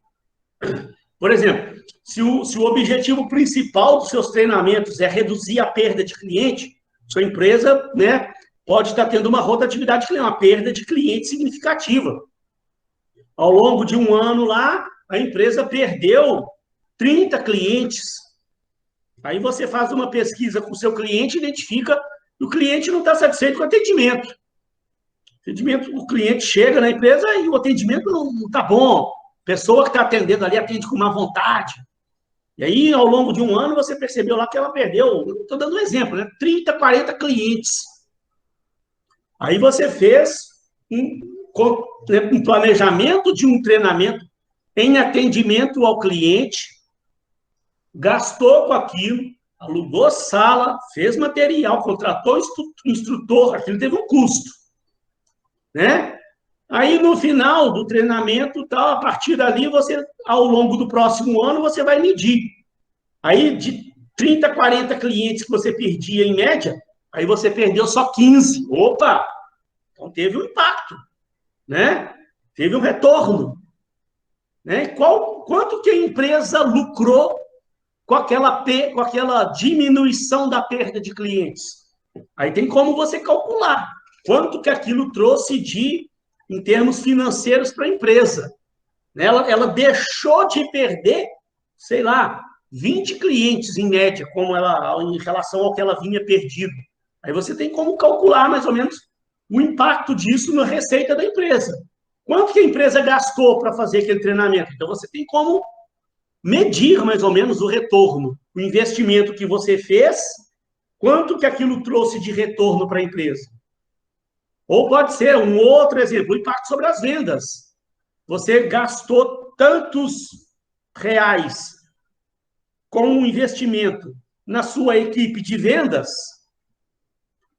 por exemplo, se o objetivo principal dos seus treinamentos é reduzir a perda de cliente, sua empresa, né, pode estar tendo uma rotatividade de cliente, uma perda de cliente significativa. Ao longo de um ano lá, a empresa perdeu 30 clientes. Aí você faz uma pesquisa com o seu cliente, identifica que o cliente não está satisfeito com o atendimento. O cliente chega na empresa e o atendimento não está bom. A pessoa que está atendendo ali atende com má vontade. E aí, ao longo de um ano, você percebeu lá que ela perdeu, estou dando um exemplo, né? 30, 40 clientes. Aí você fez um planejamento de um treinamento em atendimento ao cliente, gastou com aquilo, alugou sala, fez material, contratou instrutor, aquilo teve um custo. Né? Aí, no final do treinamento, a partir dali, você, ao longo do próximo ano, você vai medir. Aí, de 30, 40 clientes que você perdia em média, aí você perdeu só 15. Opa! Então, teve um impacto, né? Teve um retorno. Né? Quanto que a empresa lucrou com aquela diminuição da perda de clientes? Aí tem como você calcular quanto que aquilo trouxe em termos financeiros para a empresa. Ela deixou de perder, sei lá, 20 clientes em média, em relação ao que ela vinha perdido. Aí você tem como calcular mais ou menos o impacto disso na receita da empresa. Quanto que a empresa gastou para fazer aquele treinamento? Então, você tem como medir mais ou menos o retorno, o investimento que você fez, quanto que aquilo trouxe de retorno para a empresa. Ou pode ser um outro exemplo, o impacto sobre as vendas. Você gastou tantos reais com um investimento na sua equipe de vendas,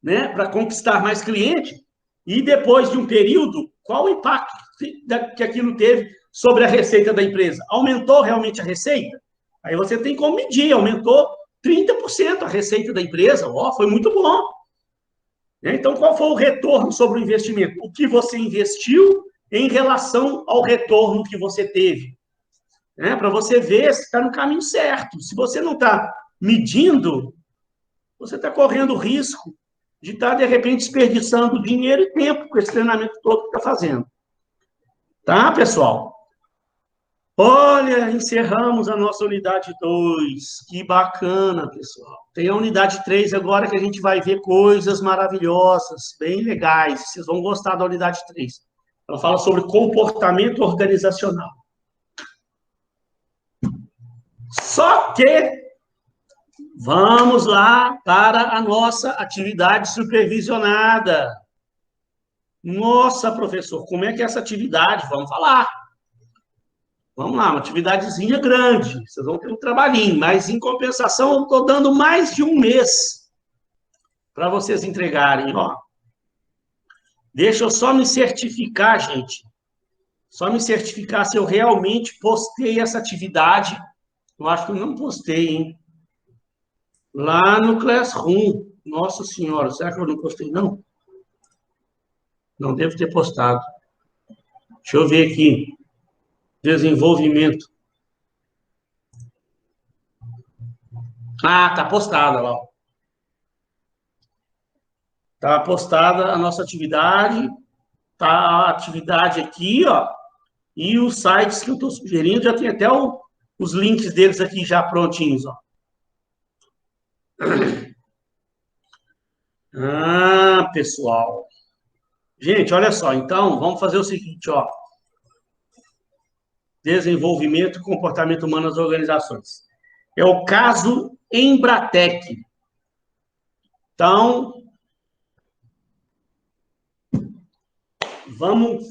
né, para conquistar mais cliente, e depois de um período, qual o impacto que aquilo teve sobre a receita da empresa? Aumentou realmente a receita? Aí você tem como medir, aumentou 30% a receita da empresa, foi muito bom. Então, qual foi o retorno sobre o investimento? O que você investiu em relação ao retorno que você teve. Para você ver se está no caminho certo. Se você não está medindo, você está correndo o risco de estar, de repente, desperdiçando dinheiro e tempo com esse treinamento todo que está fazendo. Tá, pessoal? Olha, encerramos a nossa unidade 2. Que bacana, pessoal. Tem a unidade 3 agora que a gente vai ver coisas maravilhosas, bem legais. Vocês vão gostar da unidade 3. Ela fala sobre comportamento organizacional. Só que vamos lá para a nossa atividade supervisionada. Nossa, professor, como é que é essa atividade? Vamos falar. Vamos lá, uma atividadezinha grande. Vocês vão ter um trabalhinho, mas em compensação eu estou dando mais de um mês para vocês entregarem. Deixa eu só me certificar, gente. Só me certificar se eu realmente postei essa atividade. Eu acho que eu não postei, hein? Lá no Classroom. Nossa Senhora, será que eu não postei, não? Não devo ter postado. Deixa eu ver aqui. Desenvolvimento. Ah, tá postada lá. Tá postada a nossa atividade. Tá a atividade aqui, ó. E os sites que eu estou sugerindo, já tem até os links deles aqui já prontinhos, ó. Ah, pessoal. Gente, olha só. Então, vamos fazer o seguinte, ó. Desenvolvimento e comportamento humano nas organizações. É o caso Embratec. Então, vamos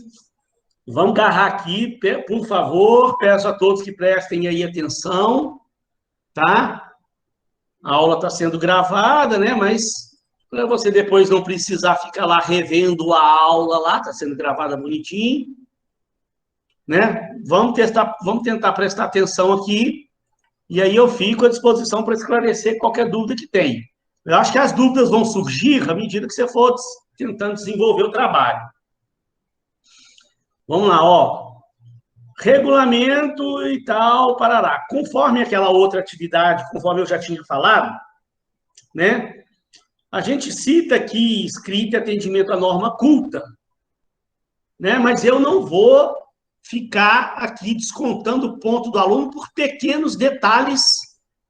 agarrar aqui, por favor, peço a todos que prestem aí atenção, tá? A aula está sendo gravada, né? Mas para você depois não precisar ficar lá revendo a aula lá, está sendo gravada bonitinho, né? Vamos tentar prestar atenção aqui, e aí eu fico à disposição para esclarecer qualquer dúvida que tenha. Eu acho que as dúvidas vão surgir à medida que você for tentando desenvolver o trabalho. Vamos lá, ó. Regulamento e tal, parará. Conforme aquela outra atividade, conforme eu já tinha falado, né? A gente cita aqui escrita e atendimento à norma culta, né? Mas eu não vou ficar aqui descontando o ponto do aluno por pequenos detalhes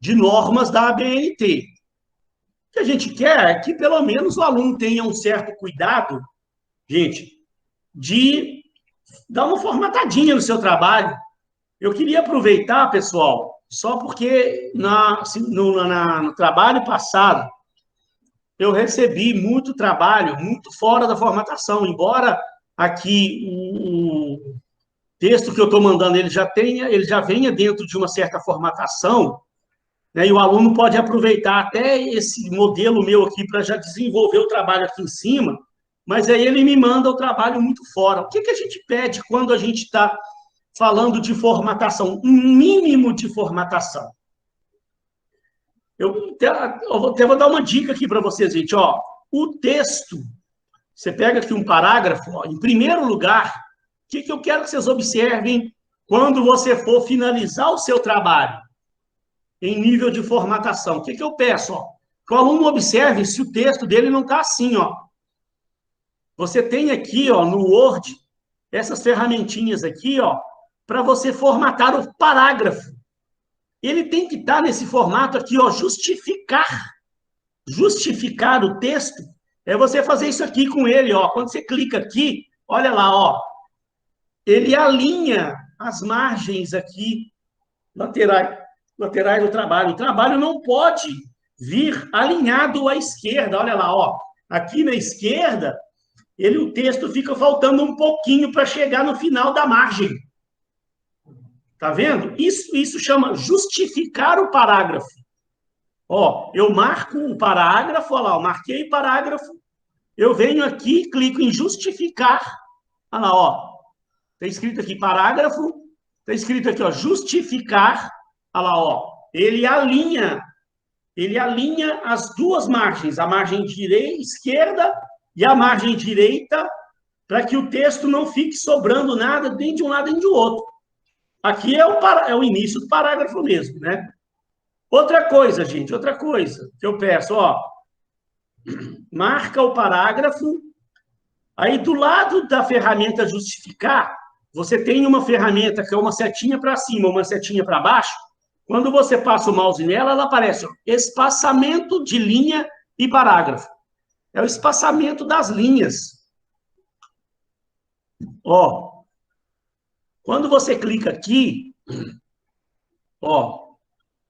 de normas da ABNT. O que a gente quer é que, pelo menos, o aluno tenha um certo cuidado, gente, de dar uma formatadinha no seu trabalho. Eu queria aproveitar, pessoal, só porque no trabalho passado, eu recebi muito trabalho, muito fora da formatação, embora aqui o texto que eu estou mandando ele já venha dentro de uma certa formatação, né, e o aluno pode aproveitar até esse modelo meu aqui para já desenvolver o trabalho aqui em cima, mas aí ele me manda o trabalho muito fora. O que a gente pede quando a gente está falando de formatação? Um mínimo de formatação. Eu até vou dar uma dica aqui para vocês, gente. Ó, o texto, você pega aqui um parágrafo, ó, em primeiro lugar, o que eu quero que vocês observem quando você for finalizar o seu trabalho em nível de formatação? O que eu peço? Ó, que o aluno observe se o texto dele não está assim. Ó. Você tem aqui ó, no Word essas ferramentinhas aqui para você formatar o parágrafo. Ele tem que estar nesse formato aqui, ó, justificar. Justificar o texto é você fazer isso aqui com ele, ó. Quando você clica aqui, olha lá, ó. ele alinha as margens aqui, laterais do trabalho. O trabalho não pode vir alinhado à esquerda. Olha lá, ó. Aqui na esquerda, o texto fica faltando um pouquinho para chegar no final da margem. Tá vendo? Isso chama justificar o parágrafo. Ó, eu marco o parágrafo, olha lá, eu marquei o parágrafo, eu venho aqui, clico em justificar, olha lá, ó, tá escrito aqui parágrafo, tá escrito aqui, ó, justificar, olha lá, ó, ele alinha as duas margens, a margem esquerda e a margem direita, para que o texto não fique sobrando nada nem de um lado nem do outro. Aqui é o início do parágrafo mesmo, né? Outra coisa, gente, outra coisa que eu peço, ó, marca o parágrafo, aí do lado da ferramenta justificar, você tem uma ferramenta que é uma setinha para cima, uma setinha para baixo. Quando você passa o mouse nela, ela aparece, ó, espaçamento de linha e parágrafo. É o espaçamento das linhas. Ó, quando você clica aqui, ó,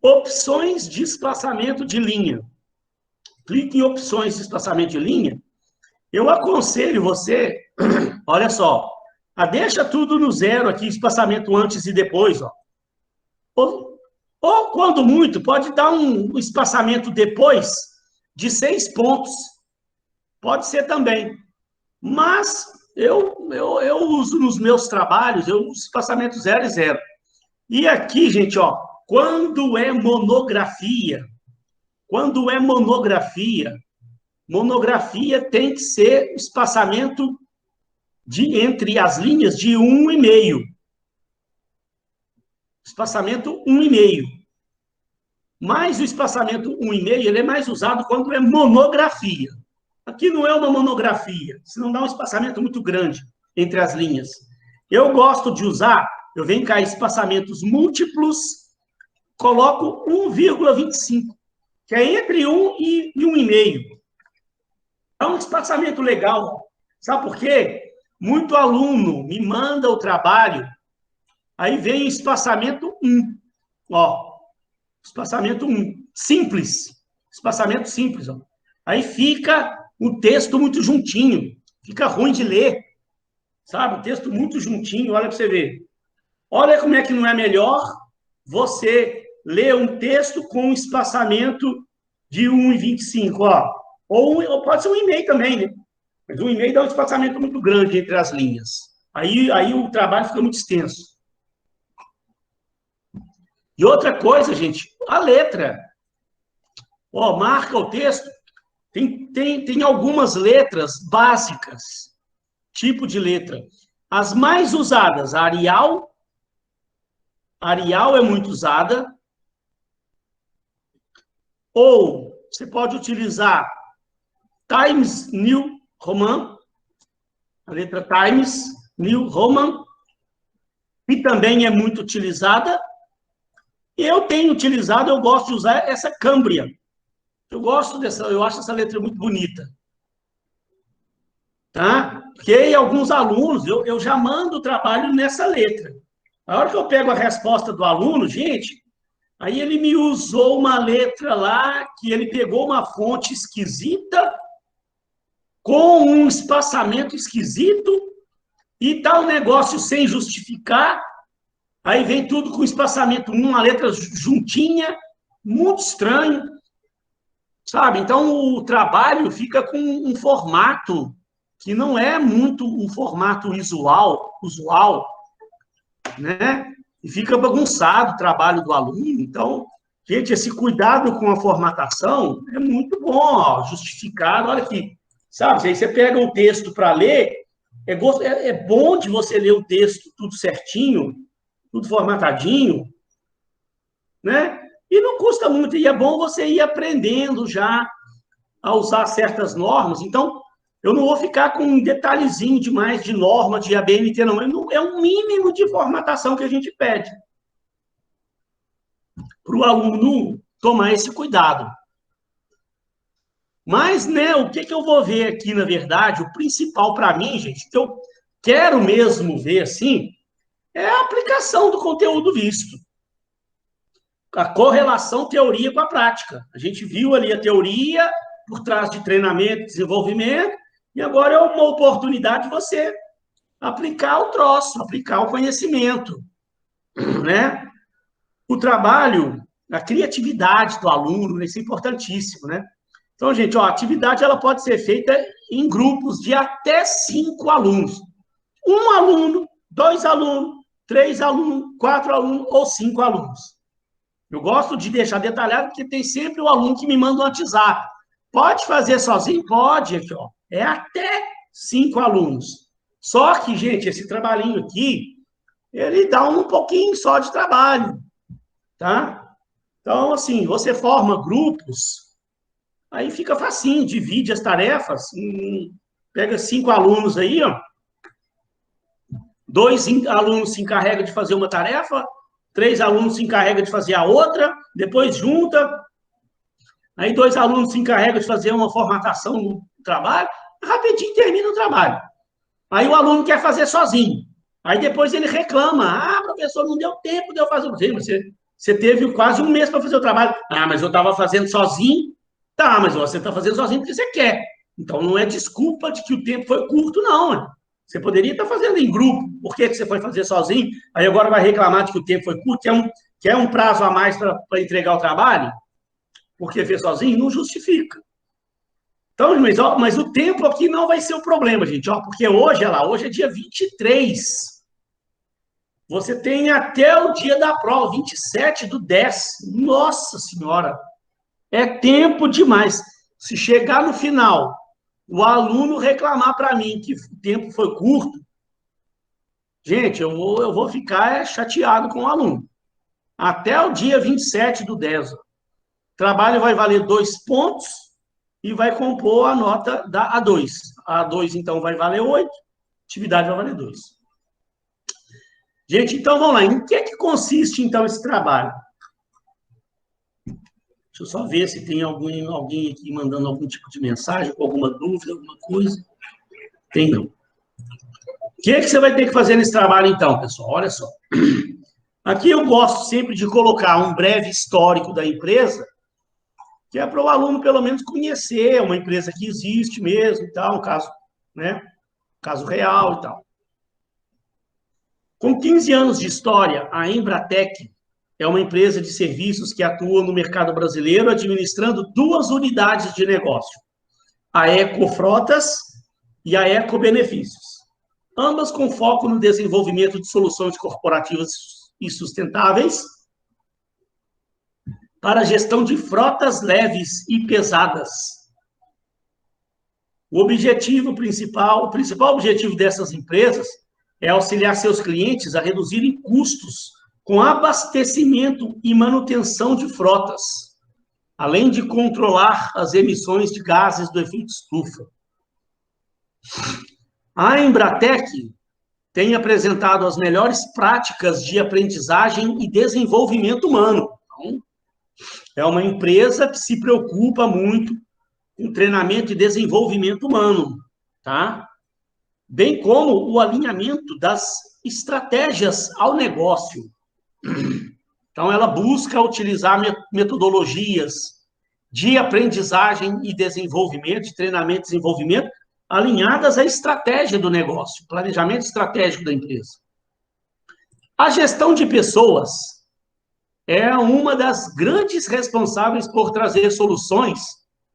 opções de espaçamento de linha. Clique em opções de espaçamento de linha. Eu aconselho você, olha só, deixa tudo no zero aqui, espaçamento antes e depois, ó. Ou quando muito, pode dar um espaçamento depois de 6 pontos. Pode ser também. Mas eu uso nos meus trabalhos, eu uso espaçamento 0 e 0. E aqui, gente, ó, quando é monografia, monografia tem que ser espaçamento entre as linhas de 1,5. Espaçamento 1,5. Mas o espaçamento 1,5, ele é mais usado quando é monografia. Aqui não é uma monografia, senão dá um espaçamento muito grande entre as linhas. Eu gosto de usar, eu venho cá, espaçamentos múltiplos, coloco 1,25, que é entre 1 e 1,5. É um espaçamento legal. Sabe por quê? Muito aluno me manda o trabalho, aí vem espaçamento 1. Ó, espaçamento 1. Simples. Espaçamento simples. Ó. Aí fica o texto muito juntinho. Fica ruim de ler. Sabe? O texto muito juntinho. Olha para você ver. Olha como é que não é melhor você ler um texto com espaçamento de 1,25. Ó. Ou pode ser 1,5 também, né? Mas 1,5 dá um espaçamento muito grande entre as linhas. Aí o trabalho fica muito extenso. E outra coisa, gente, a letra. Ó, marca o texto. Tem algumas letras básicas, tipo de letra. As mais usadas, a Arial. Arial é muito usada. Ou você pode utilizar Times New Roman, a letra Times New Roman, que também é muito utilizada. Eu tenho utilizado, eu gosto de usar essa Cambria. Eu acho essa letra muito bonita. Tá? Porque alguns alunos, eu já mando o trabalho nessa letra. A hora que eu pego a resposta do aluno, gente, aí ele me usou uma letra lá, que ele pegou uma fonte esquisita, com um espaçamento esquisito, e tá um negócio sem justificar, aí vem tudo com espaçamento, uma letra juntinha, muito estranho, sabe? Então, o trabalho fica com um formato que não é muito um formato usual, né? E fica bagunçado o trabalho do aluno. Então, gente, esse cuidado com a formatação é muito bom, ó, justificado. Olha aqui, sabe? Aí você pega um texto para ler, é bom de você ler o texto tudo certinho, tudo formatadinho, né? E não custa muito, e é bom você ir aprendendo já a usar certas normas. Então, eu não vou ficar com um detalhezinho demais de norma, de ABNT, não. É um mínimo de formatação que a gente pede para o aluno tomar esse cuidado. Mas, né, o que eu vou ver aqui, na verdade, o principal para mim, gente, quero mesmo ver assim é a aplicação do conteúdo visto. A correlação teoria com a prática. A gente viu ali a teoria por trás de treinamento, desenvolvimento, e agora é uma oportunidade de você aplicar o troço, aplicar o conhecimento, né? O trabalho, a criatividade do aluno, isso é importantíssimo, né? Então, gente, ó, a atividade ela pode ser feita em grupos de até 5 alunos. 1 aluno, 2 alunos, 3 alunos, 4 alunos ou 5 alunos. Eu gosto de deixar detalhado porque tem sempre o aluno que me manda um WhatsApp. Pode fazer sozinho? Pode, aqui, ó. É até 5 alunos. Só que, gente, esse trabalhinho aqui, ele dá um pouquinho só de trabalho, tá? Então, assim, você forma grupos, aí fica facinho, divide as tarefas, pega 5 alunos aí, ó. 2 alunos se encarregam de fazer uma tarefa, 3 alunos se encarregam de fazer a outra, depois junta, aí 2 alunos se encarregam de fazer uma formatação no trabalho, rapidinho termina o trabalho. Aí o aluno quer fazer sozinho. Aí depois ele reclama, professor, não deu tempo de eu fazer. Você teve quase um mês para fazer o trabalho. Mas eu estava fazendo sozinho. Tá, mas você está fazendo sozinho porque você quer. Então não é desculpa de que o tempo foi curto, não. Você poderia estar fazendo em grupo. Por que você foi fazer sozinho? Aí agora vai reclamar de que o tempo foi curto, quer um prazo a mais para entregar o trabalho? Porque fez sozinho? Não justifica. Então, mas o tempo aqui não vai ser o problema, gente, porque hoje é dia 23. Você tem até o dia da prova, 27/10. Nossa Senhora, é tempo demais. Se chegar no final, o aluno reclamar para mim que o tempo foi curto, gente, eu vou ficar chateado com o aluno. Até o dia 27/10. O trabalho vai valer 2 pontos e vai compor a nota da A2. A A2, então, vai valer 8, atividade vai valer 2. Gente, então, vamos lá. Em que é que consiste, então, esse trabalho? Deixa eu só ver se tem alguém aqui mandando algum tipo de mensagem, com alguma dúvida, alguma coisa. Tem não. O que é que você vai ter que fazer nesse trabalho, então, pessoal? Olha só. Aqui eu gosto sempre de colocar um breve histórico da empresa, que é para o aluno, pelo menos, conhecer uma empresa que existe mesmo e tal, um caso, né? Caso real e tal. Com 15 anos de história, a Embratec é uma empresa de serviços que atua no mercado brasileiro, administrando 2 unidades de negócio, a Ecofrotas e a Ecobenefícios, ambas com foco no desenvolvimento de soluções corporativas e sustentáveis para a gestão de frotas leves e pesadas. O principal objetivo dessas empresas é auxiliar seus clientes a reduzirem custos com abastecimento e manutenção de frotas, além de controlar as emissões de gases do efeito estufa. A Embratec tem apresentado as melhores práticas de aprendizagem e desenvolvimento humano. Então, é uma empresa que se preocupa muito com treinamento e desenvolvimento humano, tá? Bem como o alinhamento das estratégias ao negócio. Então, ela busca utilizar metodologias de aprendizagem e desenvolvimento, de treinamento e desenvolvimento, alinhadas à estratégia do negócio, planejamento estratégico da empresa. A gestão de pessoas é uma das grandes responsáveis por trazer soluções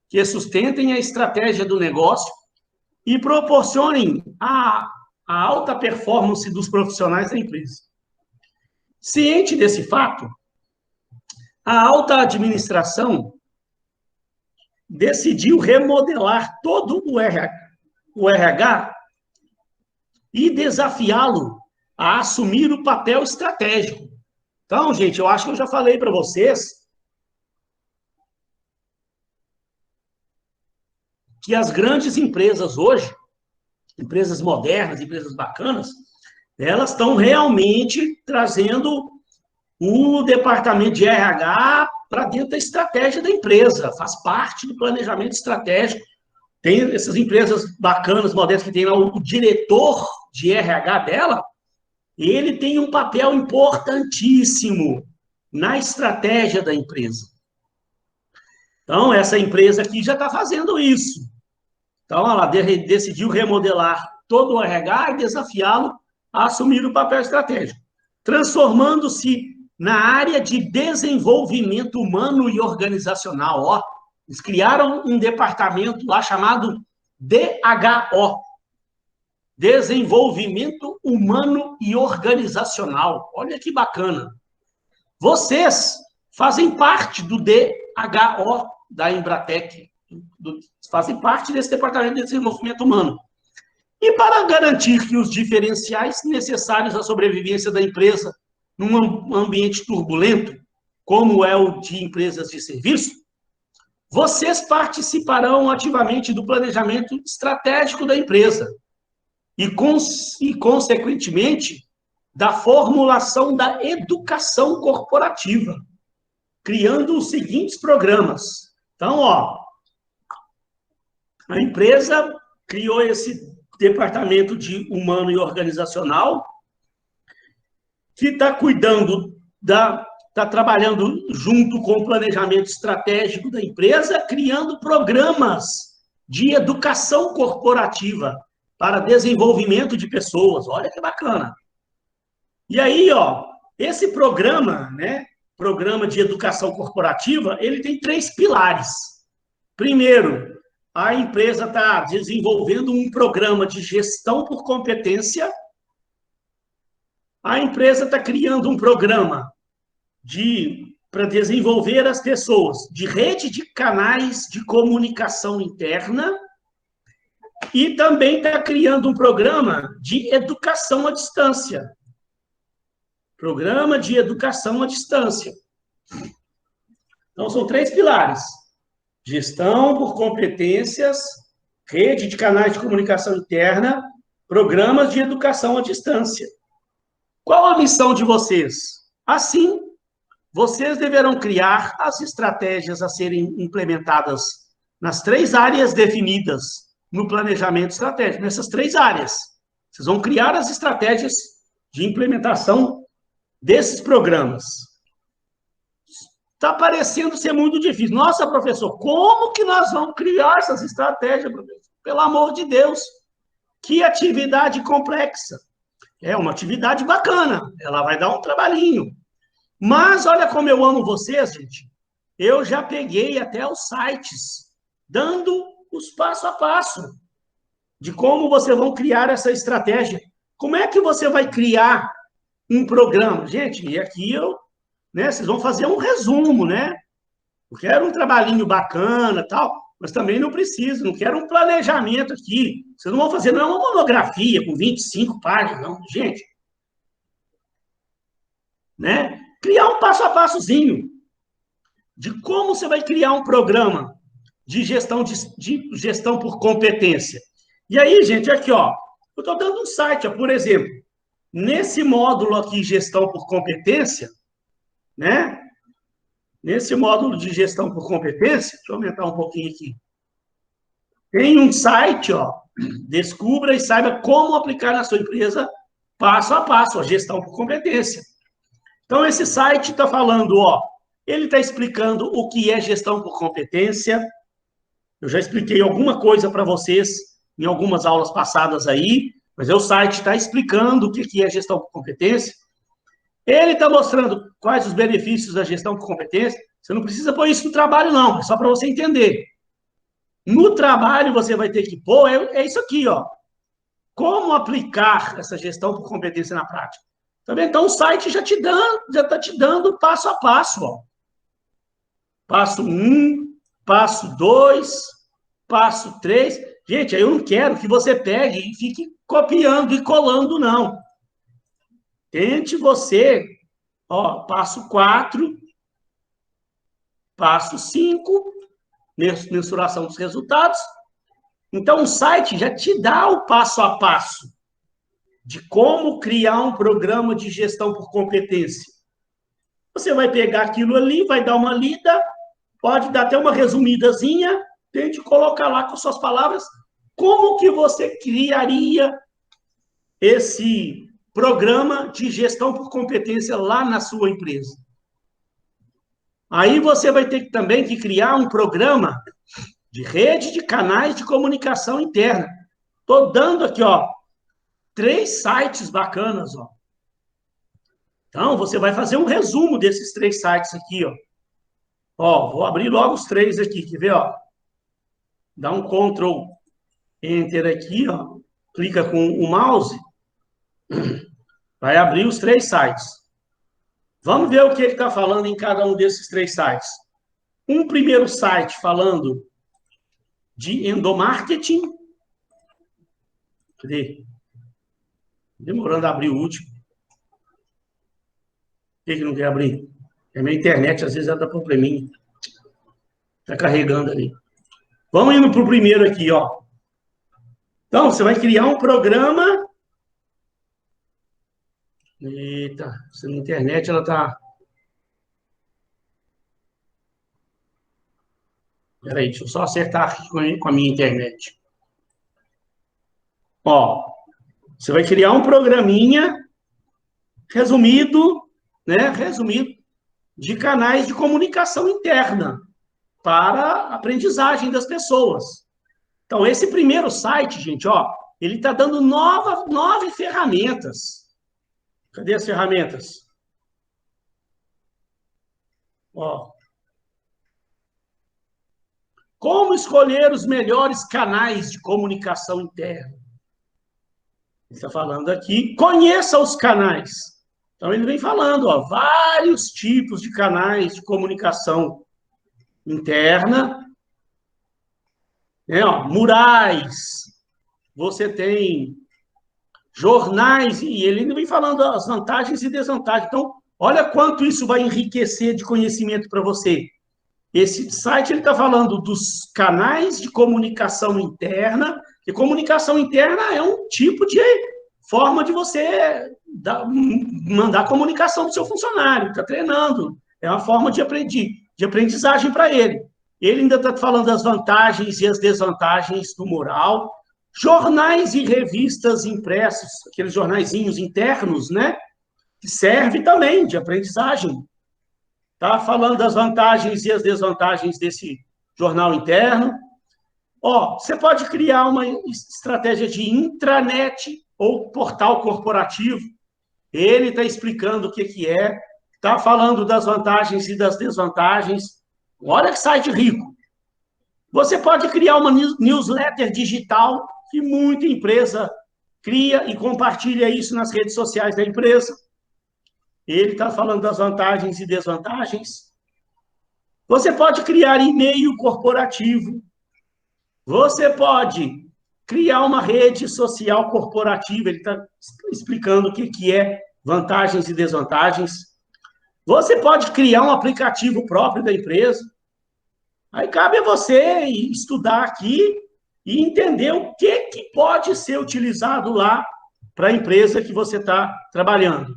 que sustentem a estratégia do negócio e proporcionem a alta performance dos profissionais da empresa. Ciente desse fato, a alta administração decidiu remodelar todo o RH e desafiá-lo a assumir o papel estratégico. Então, gente, eu acho que eu já falei para vocês que as grandes empresas hoje, empresas modernas, empresas bacanas, elas estão realmente trazendo o departamento de RH para dentro da estratégia da empresa, faz parte do planejamento estratégico, Tem essas empresas bacanas, modestas, que tem lá o diretor de RH dela, ele tem um papel importantíssimo na estratégia da empresa. Então, essa empresa aqui já está fazendo isso. Então, ela decidiu remodelar todo o RH e desafiá-lo a assumir o papel estratégico, transformando-se na área de desenvolvimento humano e organizacional. Ó, eles criaram um departamento lá chamado DHO, Desenvolvimento Humano e Organizacional. Olha que bacana. Vocês fazem parte do DHO da Embratec, fazem parte desse departamento de desenvolvimento humano. E para garantir que os diferenciais necessários à sobrevivência da empresa num ambiente turbulento, como é o de empresas de serviço, vocês participarão ativamente do planejamento estratégico da empresa e consequentemente, da formulação da educação corporativa, criando os seguintes programas. Então, ó, a empresa criou esse departamento de humano e organizacional, que está cuidando está trabalhando junto com o planejamento estratégico da empresa, criando programas de educação corporativa para desenvolvimento de pessoas. Olha que bacana. E aí, ó, esse programa, né, programa de educação corporativa, ele tem 3 pilares. Primeiro, a empresa está desenvolvendo um programa de gestão por competência. A empresa está criando um programa para desenvolver as pessoas de rede de canais de comunicação interna e também está criando um programa de educação à distância. Programa de educação à distância. Então, são 3 pilares. Gestão por competências, rede de canais de comunicação interna, programas de educação à distância. Qual a missão de vocês? Assim, vocês deverão criar as estratégias a serem implementadas nas 3 áreas definidas no planejamento estratégico, nessas 3 áreas. Vocês vão criar as estratégias de implementação desses programas. Está parecendo ser muito difícil. Nossa, professor, como que nós vamos criar essas estratégias, professor? Pelo amor de Deus, que atividade complexa. É uma atividade bacana, ela vai dar um trabalhinho. Mas olha como eu amo vocês, gente. Eu já peguei até os sites, dando os passo a passo de como vocês vão criar essa estratégia. Como é que você vai criar um programa? Gente, e aqui vocês vão fazer um resumo, né? Eu quero um trabalhinho bacana, tal, mas também não preciso, não quero um planejamento aqui. Vocês não vão fazer, não é uma monografia com 25 páginas, não, gente. Né? Criar um passo a passozinho de como você vai criar um programa de gestão por competência. E aí, gente, aqui, ó, eu estou dando um site, ó, por exemplo, nesse módulo aqui, gestão por competência, né? Nesse módulo de gestão por competência, deixa eu aumentar um pouquinho aqui. Tem um site, ó, descubra e saiba como aplicar na sua empresa passo a passo, a gestão por competência. Então, esse site está falando, ó, ele está explicando o que é gestão por competência. Eu já expliquei alguma coisa para vocês em algumas aulas passadas aí, mas o site está explicando o que é gestão por competência. Ele está mostrando quais os benefícios da gestão por competência. Você não precisa pôr isso no trabalho, não, é só para você entender. No trabalho, você vai ter que pôr, é isso aqui, ó. Como aplicar essa gestão por competência na prática? Tá vendo? Então, o site já está te dando passo a passo, ó. Passo 1, passo 2, passo 3. Gente, aí eu não quero que você pegue e fique copiando e colando, não. Tente você, ó, passo 4, passo 5, mensuração dos resultados. Então, o site já te dá o passo a passo de como criar um programa de gestão por competência. Você vai pegar aquilo ali, vai dar uma lida, pode dar até uma resumidazinha, tente colocar lá com suas palavras como que você criaria esse programa de gestão por competência lá na sua empresa. Aí você vai ter também que criar um programa de rede de canais de comunicação interna. Estou dando aqui, ó, 3 sites bacanas, ó. Então, você vai fazer um resumo desses 3 sites aqui, ó. Ó, vou abrir logo os 3 aqui, quer ver, ó? Dá um Ctrl Enter aqui, ó. Clica com o mouse, vai abrir os 3 sites. Vamos ver o que ele está falando em cada um desses 3 sites. Um primeiro site falando de endomarketing. Cadê? Demorando a abrir o último. Por que não quer abrir? É minha internet, às vezes ela dá probleminha. Está carregando ali. Vamos indo para o primeiro aqui, ó. Então, você vai criar um programa. Eita, essa internet, ela tá... Peraí, deixa eu só acertar aqui com a minha internet. Ó, você vai criar um programinha resumido, né? Resumido, de canais de comunicação interna para a aprendizagem das pessoas. Então, esse primeiro site, gente, ó, ele está dando 9 ferramentas. Cadê as ferramentas? Ó. Como escolher os melhores canais de comunicação interna? Ele está falando aqui, conheça os canais. Então, ele vem falando, ó, vários tipos de canais de comunicação interna. Ó, murais, você tem jornais, e ele ainda vem falando as vantagens e desvantagens. Então, olha quanto isso vai enriquecer de conhecimento para você. Esse site ele está falando dos canais de comunicação interna, e comunicação interna é um tipo de forma de você mandar comunicação para o seu funcionário, está treinando, é uma forma de aprendizagem para ele. Ele ainda está falando das vantagens e as desvantagens do mural, jornais e revistas impressos, aqueles jornaizinhos internos, né? Que serve também de aprendizagem. Tá falando das vantagens e as desvantagens desse jornal interno. Ó, você pode criar uma estratégia de intranet ou portal corporativo. Ele está explicando o que é, está falando das vantagens e das desvantagens. Olha que site rico. Você pode criar uma newsletter digital, que muita empresa cria e compartilha isso nas redes sociais da empresa. Ele está falando das vantagens e desvantagens. Você pode criar e-mail corporativo. Você pode criar uma rede social corporativa. Ele está explicando o que é vantagens e desvantagens. Você pode criar um aplicativo próprio da empresa. Aí cabe a você estudar aqui e entender o que pode ser utilizado lá para a empresa que você está trabalhando.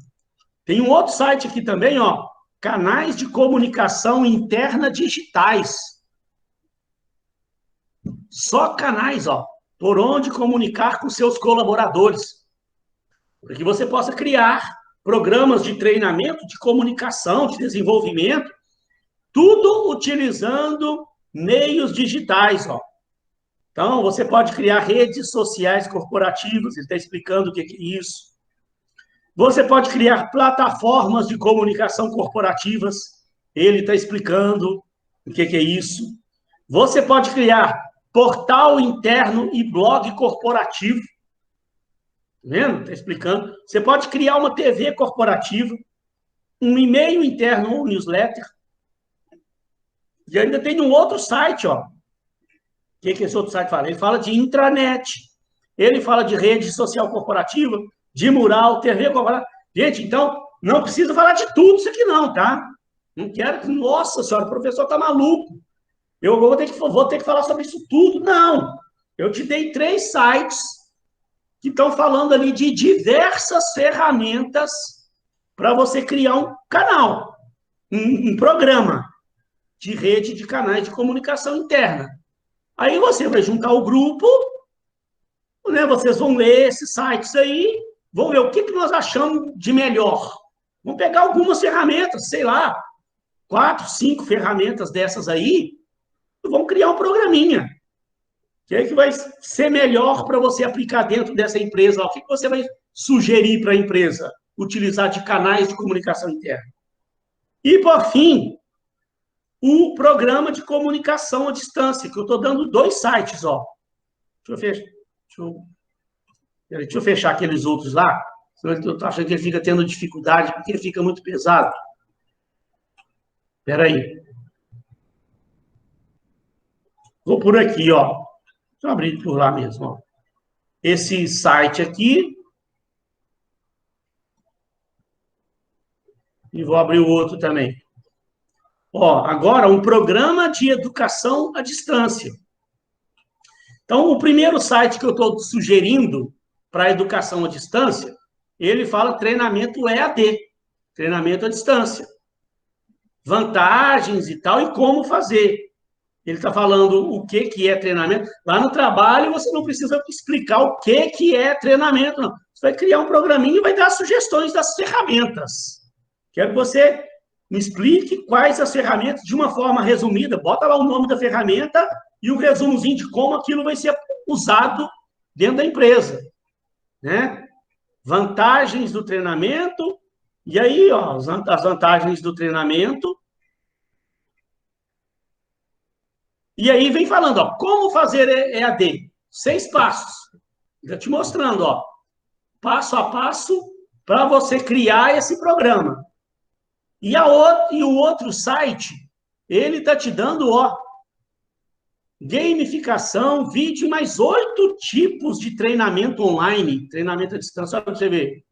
Tem um outro site aqui também, ó, canais de comunicação interna digitais. Só canais, ó, por onde comunicar com seus colaboradores. Para que você possa criar programas de treinamento, de comunicação, de desenvolvimento, tudo utilizando meios digitais, ó. Então, você pode criar redes sociais corporativas, ele está explicando o que é isso. Você pode criar plataformas de comunicação corporativas, ele está explicando o que é isso. Você pode criar portal interno e blog corporativo, tá vendo? Está explicando. Você pode criar uma TV corporativa, um e-mail interno ou newsletter. E ainda tem um outro site, ó. O que esse outro site fala? Ele fala de intranet. Ele fala de rede social corporativa, de mural, TV corporativa. Gente, então, não precisa falar de tudo isso aqui não, tá? Não quero que... Nossa senhora, o professor tá maluco. Eu vou ter que falar sobre isso tudo. Não. Eu te dei 3 sites que estão falando ali de diversas ferramentas para você criar um canal, um programa de rede de canais de comunicação interna. Aí você vai juntar o grupo, né? Vocês vão ler esses sites aí, vão ver o que nós achamos de melhor. Vamos pegar algumas ferramentas, sei lá, 4, 5 ferramentas dessas aí, e vamos criar um programinha. O que é que vai ser melhor para você aplicar dentro dessa empresa? O que você vai sugerir para a empresa utilizar de canais de comunicação interna? E, por fim, o programa de comunicação à distância, que eu estou dando 2 sites, ó. Deixa eu fechar aqueles outros lá, senão eu estou achando que ele fica tendo dificuldade, porque ele fica muito pesado. Espera aí. Vou por aqui, ó. Deixa eu abrir por lá mesmo, ó. Esse site aqui. E vou abrir o outro também. Ó, agora, um programa de educação à distância. Então, o primeiro site que eu estou sugerindo para a educação à distância, ele fala treinamento EAD, treinamento à distância. Vantagens e tal, e como fazer. Ele está falando o que é treinamento. Lá no trabalho, você não precisa explicar o que é treinamento, não. Você vai criar um programinha e vai dar sugestões das ferramentas. Quero que você me explique quais as ferramentas, de uma forma resumida. Bota lá o nome da ferramenta e um resumozinho de como aquilo vai ser usado dentro da empresa. Né? Vantagens do treinamento. E aí, ó, as vantagens do treinamento. E aí vem falando, ó, como fazer EAD. 6 passos. Já te mostrando, ó, passo a passo para você criar esse programa. E o outro site, ele está te dando, ó, gamificação, vídeo, mais 8 tipos de treinamento online, treinamento à distância. Olha para você ver.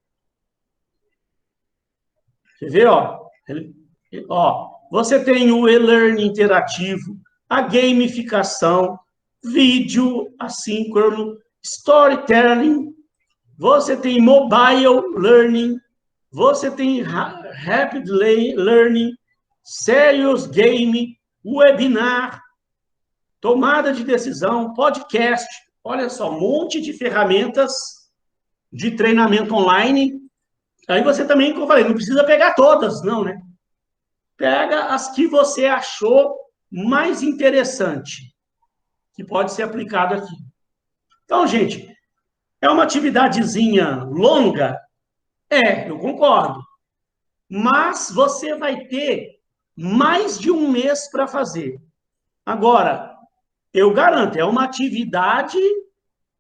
Você vê, ó, você tem o e-learning interativo, a gamificação, vídeo assíncrono, storytelling, você tem mobile learning, você tem rapid learning, serious game, webinar, tomada de decisão, podcast. Olha só, um monte de ferramentas de treinamento online. Aí você também, como eu falei, não precisa pegar todas, não, né? Pega as que você achou mais interessante, que pode ser aplicado aqui. Então, gente, é uma atividadezinha longa? Eu concordo. Mas você vai ter mais de um mês para fazer. Agora, eu garanto, é uma atividade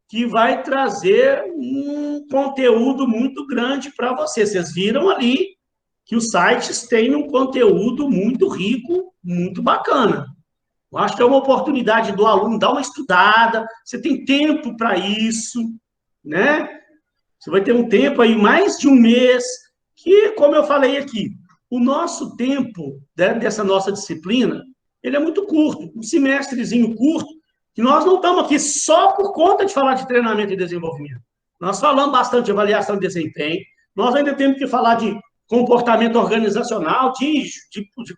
que vai trazer um conteúdo muito grande para você. Vocês viram ali que os sites têm um conteúdo muito rico, muito bacana. Eu acho que é uma oportunidade do aluno dar uma estudada, você tem tempo para isso, né? Você vai ter um tempo aí, mais de um mês, que, como eu falei aqui, o nosso tempo, né, dessa nossa disciplina, ele é muito curto, um semestrezinho curto, que nós não estamos aqui só por conta de falar de treinamento e desenvolvimento. Nós falamos bastante de avaliação de desempenho, nós ainda temos que falar de comportamento organizacional, de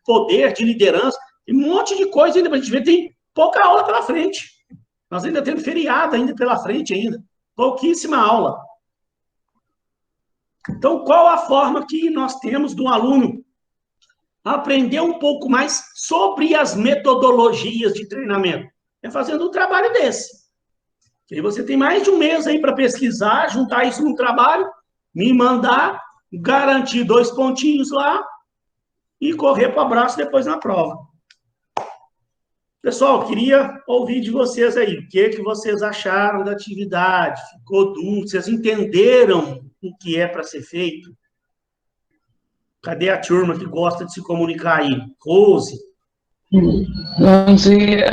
poder, de liderança, e um monte de coisa ainda para a gente ver, tem pouca aula pela frente. Nós ainda temos feriado ainda pela frente ainda, pouquíssima aula. Então, qual a forma que nós temos do aluno aprender um pouco mais sobre as metodologias de treinamento? É fazendo um trabalho desse. E aí você tem mais de um mês aí para pesquisar, juntar isso num trabalho, me mandar, garantir 2 pontinhos lá e correr para o abraço depois na prova. Pessoal, queria ouvir de vocês aí, o que vocês acharam da atividade? Ficou dúvida? Vocês entenderam o que é para ser feito? Cadê a turma que gosta de se comunicar aí? Rose? Bom dia.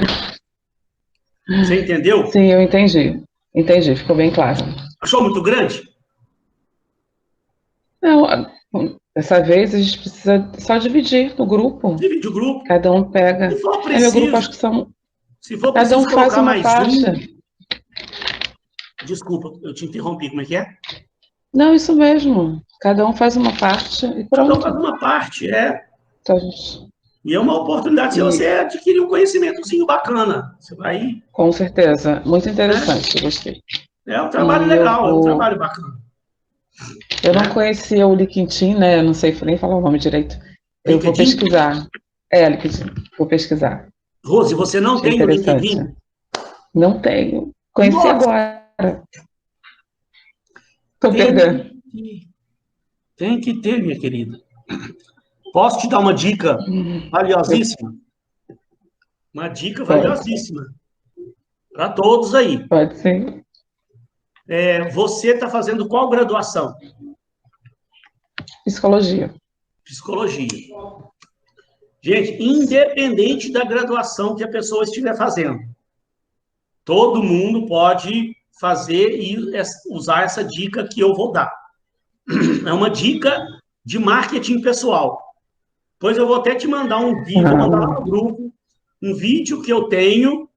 Você entendeu? Sim, eu entendi. Entendi, ficou bem claro. Achou muito grande? Não, dessa vez a gente precisa só dividir no grupo. Divide o grupo. Cada um pega. Se for Meu grupo preciso, acho que são. se for Cada preciso um faz colocar uma mais faixa. Desculpa, eu te interrompi, como é que é? Não, isso mesmo. Cada um faz uma parte e Cada um pronto. faz uma parte, Então, gente... E é uma oportunidade se você adquirir um conhecimentozinho bacana. Você vai... Com certeza. Muito interessante, gostei. É um trabalho E legal, é um trabalho bacana. eu não Né? conhecia o LinkedIn, né? Eu não sei nem falar o nome direito. Eu vou LinkedIn? pesquisar. LinkedIn. Vou pesquisar. Rose, você não Achei tem o interessante. LinkedIn? Não tenho. Conheci Nossa, agora. Tô tem perdendo. tem que ter, minha querida. Posso te dar uma dica valiosíssima? Uma dica Pode. valiosíssima para todos aí. Pode sim. Você está fazendo qual graduação? Psicologia. Psicologia. Gente, independente da graduação que a pessoa estiver fazendo, todo mundo pode fazer e usar essa dica que eu vou dar. É uma dica de marketing pessoal. Pois eu vou até te mandar um vídeo, vou mandar lá no grupo, um vídeo que eu tenho,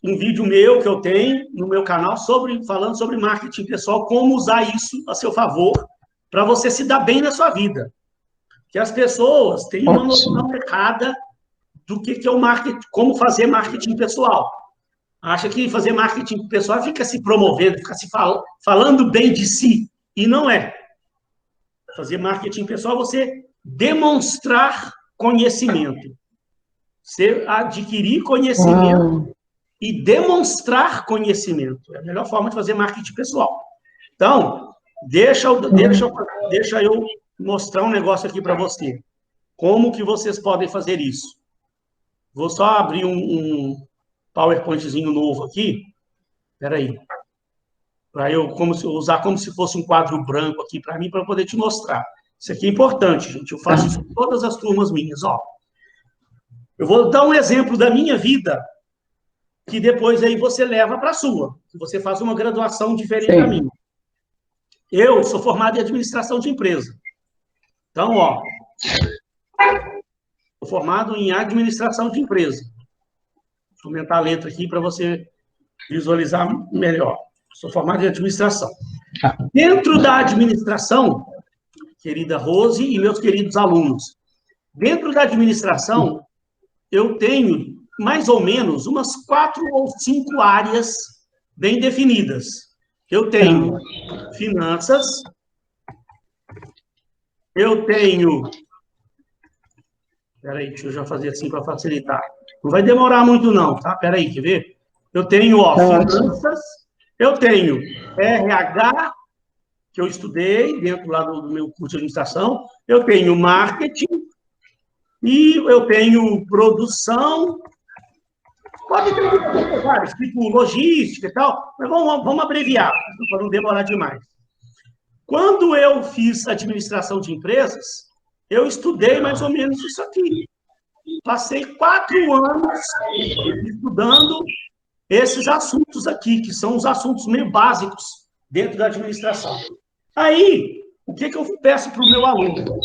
um vídeo meu que eu tenho no meu canal falando sobre marketing pessoal, como usar isso a seu favor para você se dar bem na sua vida. Que as pessoas têm uma Ótimo. noção errada do que é o marketing, como fazer marketing pessoal. Acha que fazer marketing pessoal fica se promovendo, fica se falando bem de si. E não é. Fazer marketing pessoal é você demonstrar conhecimento. Você adquirir conhecimento Uau. e demonstrar conhecimento. É a melhor forma de fazer marketing pessoal. Então, deixa eu mostrar um negócio aqui para você. Como que vocês podem fazer isso? Vou só abrir um PowerPointzinho novo aqui. Espera aí. Para eu usar como se fosse um quadro branco aqui para mim, para eu poder te mostrar. Isso aqui é importante, gente. Eu faço isso com todas as turmas minhas. Ó. Eu vou dar um exemplo da minha vida, que depois aí você leva para a sua. Você faz uma graduação diferente da Sim. minha. Eu sou formado em administração de empresa. Então, ó, sou formado em administração de empresa. Vou aumentar a letra aqui para você visualizar melhor. Sou formado em administração. Dentro da administração, querida Rose e meus queridos alunos, dentro da administração, eu tenho mais ou menos umas 4 ou 5 áreas bem definidas. Eu tenho finanças, eu tenho... Espera aí, deixa eu já fazer assim para facilitar. Não vai demorar muito não, tá? Espera aí, quer ver? Eu tenho, ó, finanças, eu tenho RH, que eu estudei dentro lá do meu curso de administração, eu tenho marketing e eu tenho produção, pode ter vários, tipo logística e tal, mas vamos abreviar, para não demorar demais. Quando eu fiz administração de empresas, eu estudei mais ou menos isso aqui. Passei 4 anos estudando esses assuntos aqui, que são os assuntos meio básicos dentro da administração. Aí, o que eu peço para o meu aluno?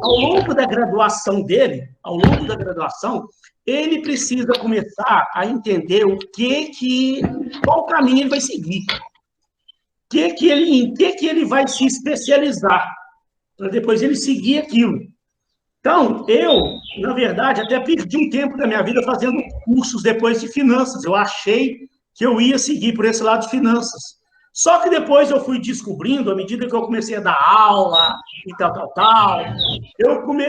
Ao longo da graduação dele, ele precisa começar a entender qual caminho ele vai seguir. Em que ele vai se especializar, para depois ele seguir aquilo. Então, eu, na verdade, até perdi um tempo da minha vida fazendo cursos depois de finanças. Eu achei que eu ia seguir por esse lado de finanças. Só que depois eu fui descobrindo, à medida que eu comecei a dar aula e tal,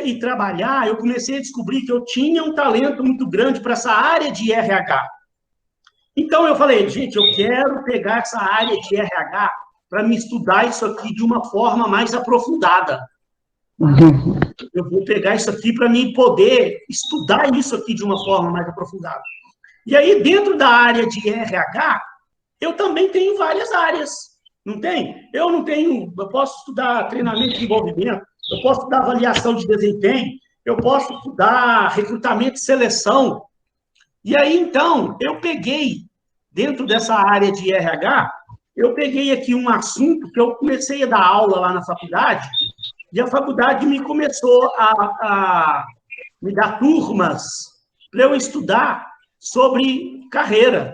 e trabalhar, eu comecei a descobrir que eu tinha um talento muito grande para essa área de RH. Então, eu falei, gente, eu quero pegar essa área de RH para me estudar isso aqui de uma forma mais aprofundada. Eu vou pegar isso aqui para mim poder estudar isso aqui de uma forma mais aprofundada. E aí, dentro da área de RH, eu também tenho várias áreas, não tem? Eu posso estudar treinamento de desenvolvimento, eu posso estudar avaliação de desempenho, eu posso estudar recrutamento e seleção. E aí, então, eu peguei, dentro dessa área de RH, eu peguei aqui um assunto que eu comecei a dar aula lá na faculdade, e a faculdade me começou a me dar turmas para eu estudar sobre carreira,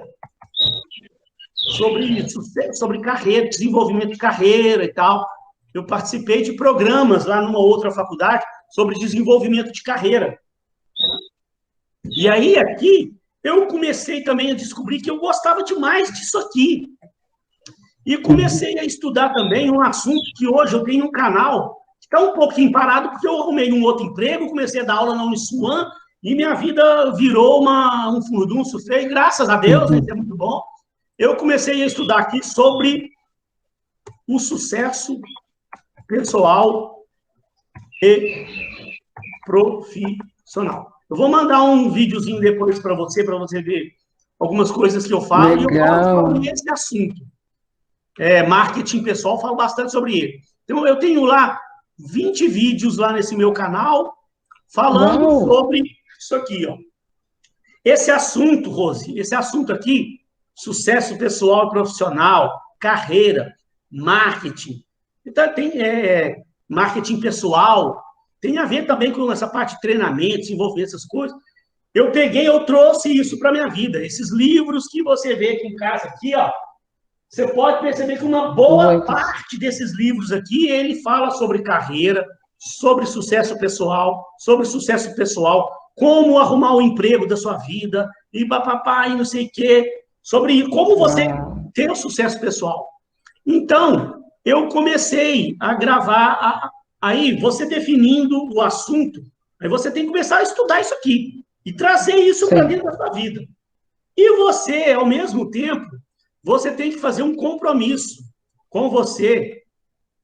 sobre carreira, desenvolvimento de carreira e tal. Eu participei de programas lá numa outra faculdade sobre desenvolvimento de carreira. E aí, aqui, eu comecei também a descobrir que eu gostava demais disso aqui. E comecei a estudar também um assunto que hoje eu tenho um canal que está um pouquinho parado, porque eu arrumei um outro emprego, comecei a dar aula na Uniswan, e minha vida virou um furdunço feio, graças a Deus, isso é muito bom. Eu comecei a estudar aqui sobre o sucesso pessoal e profissional. Eu vou mandar um videozinho depois para você ver algumas coisas que eu falo. Legal. E eu falo sobre esse assunto. Marketing pessoal, falo bastante sobre ele. Então, eu tenho lá 20 vídeos lá nesse meu canal falando sobre isso aqui, ó. Esse assunto, Rose, esse assunto aqui, sucesso pessoal e profissional, carreira, marketing. Então, tem marketing pessoal, tem a ver também com essa parte de treinamento, desenvolver essas coisas. Eu trouxe isso para a minha vida. Esses livros que você vê aqui em casa, aqui, ó, você pode perceber que uma boa parte desses livros aqui, ele fala sobre carreira, sobre sucesso pessoal, como arrumar o emprego da sua vida, e papapá, e não sei o quê, sobre como você ter o sucesso pessoal. Então, eu comecei a gravar, aí você definindo o assunto, aí você tem que começar a estudar isso aqui, e trazer isso para dentro da sua vida. E você, ao mesmo tempo, você tem que fazer um compromisso com você.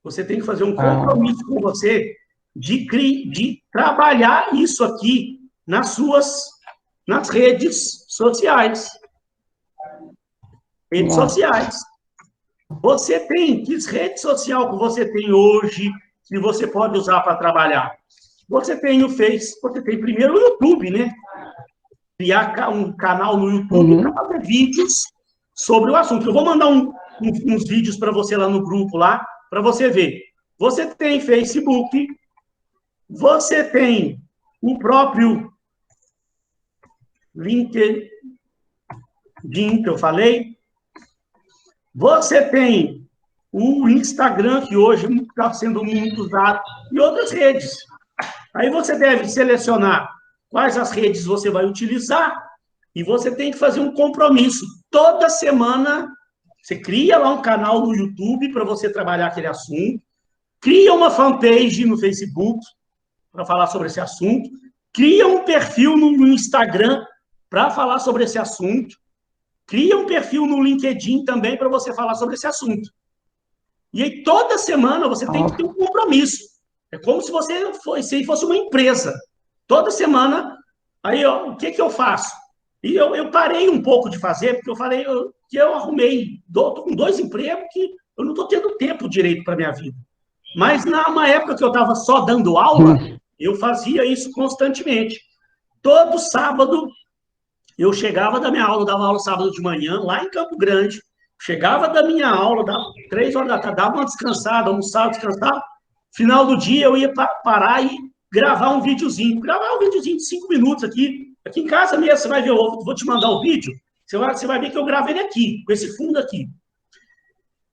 Você tem que fazer um compromisso com você de trabalhar isso aqui nas redes sociais. Redes sociais. Você tem, que rede social que você tem hoje, que você pode usar para trabalhar? Você tem o Face, você tem primeiro o YouTube, né? Criar um canal no YouTube para fazer vídeos sobre o assunto. Eu vou mandar uns vídeos para você lá no grupo, lá, para você ver. Você tem Facebook, você tem o próprio LinkedIn, que eu falei, você tem o Instagram, que hoje está sendo muito usado, e outras redes. Aí você deve selecionar quais as redes você vai utilizar, e você tem que fazer um compromisso. Toda semana, você cria lá um canal no YouTube para você trabalhar aquele assunto, cria uma fanpage no Facebook para falar sobre esse assunto, cria um perfil no Instagram para falar sobre esse assunto, cria um perfil no LinkedIn também para você falar sobre esse assunto. E aí, toda semana, você tem que ter um compromisso. É como se você fosse uma empresa. Toda semana, aí, ó, o que eu faço? E eu parei um pouco de fazer, porque eu falei que eu arrumei, estou com 2 empregos que eu não estou tendo tempo direito para a minha vida. Mas, numa época que eu estava só dando aula, eu fazia isso constantemente. Todo sábado, eu chegava da minha aula, dava aula sábado de manhã, lá em Campo Grande, chegava da minha aula, dava 3 horas da tarde, dava uma descansada, almoçava, descansava. Final do dia, eu ia parar e gravar um videozinho. Gravar um videozinho de 5 minutos aqui. Aqui em casa mesmo, você vai ver, eu vou te mandar o vídeo, você vai ver que eu gravo ele aqui, com esse fundo aqui.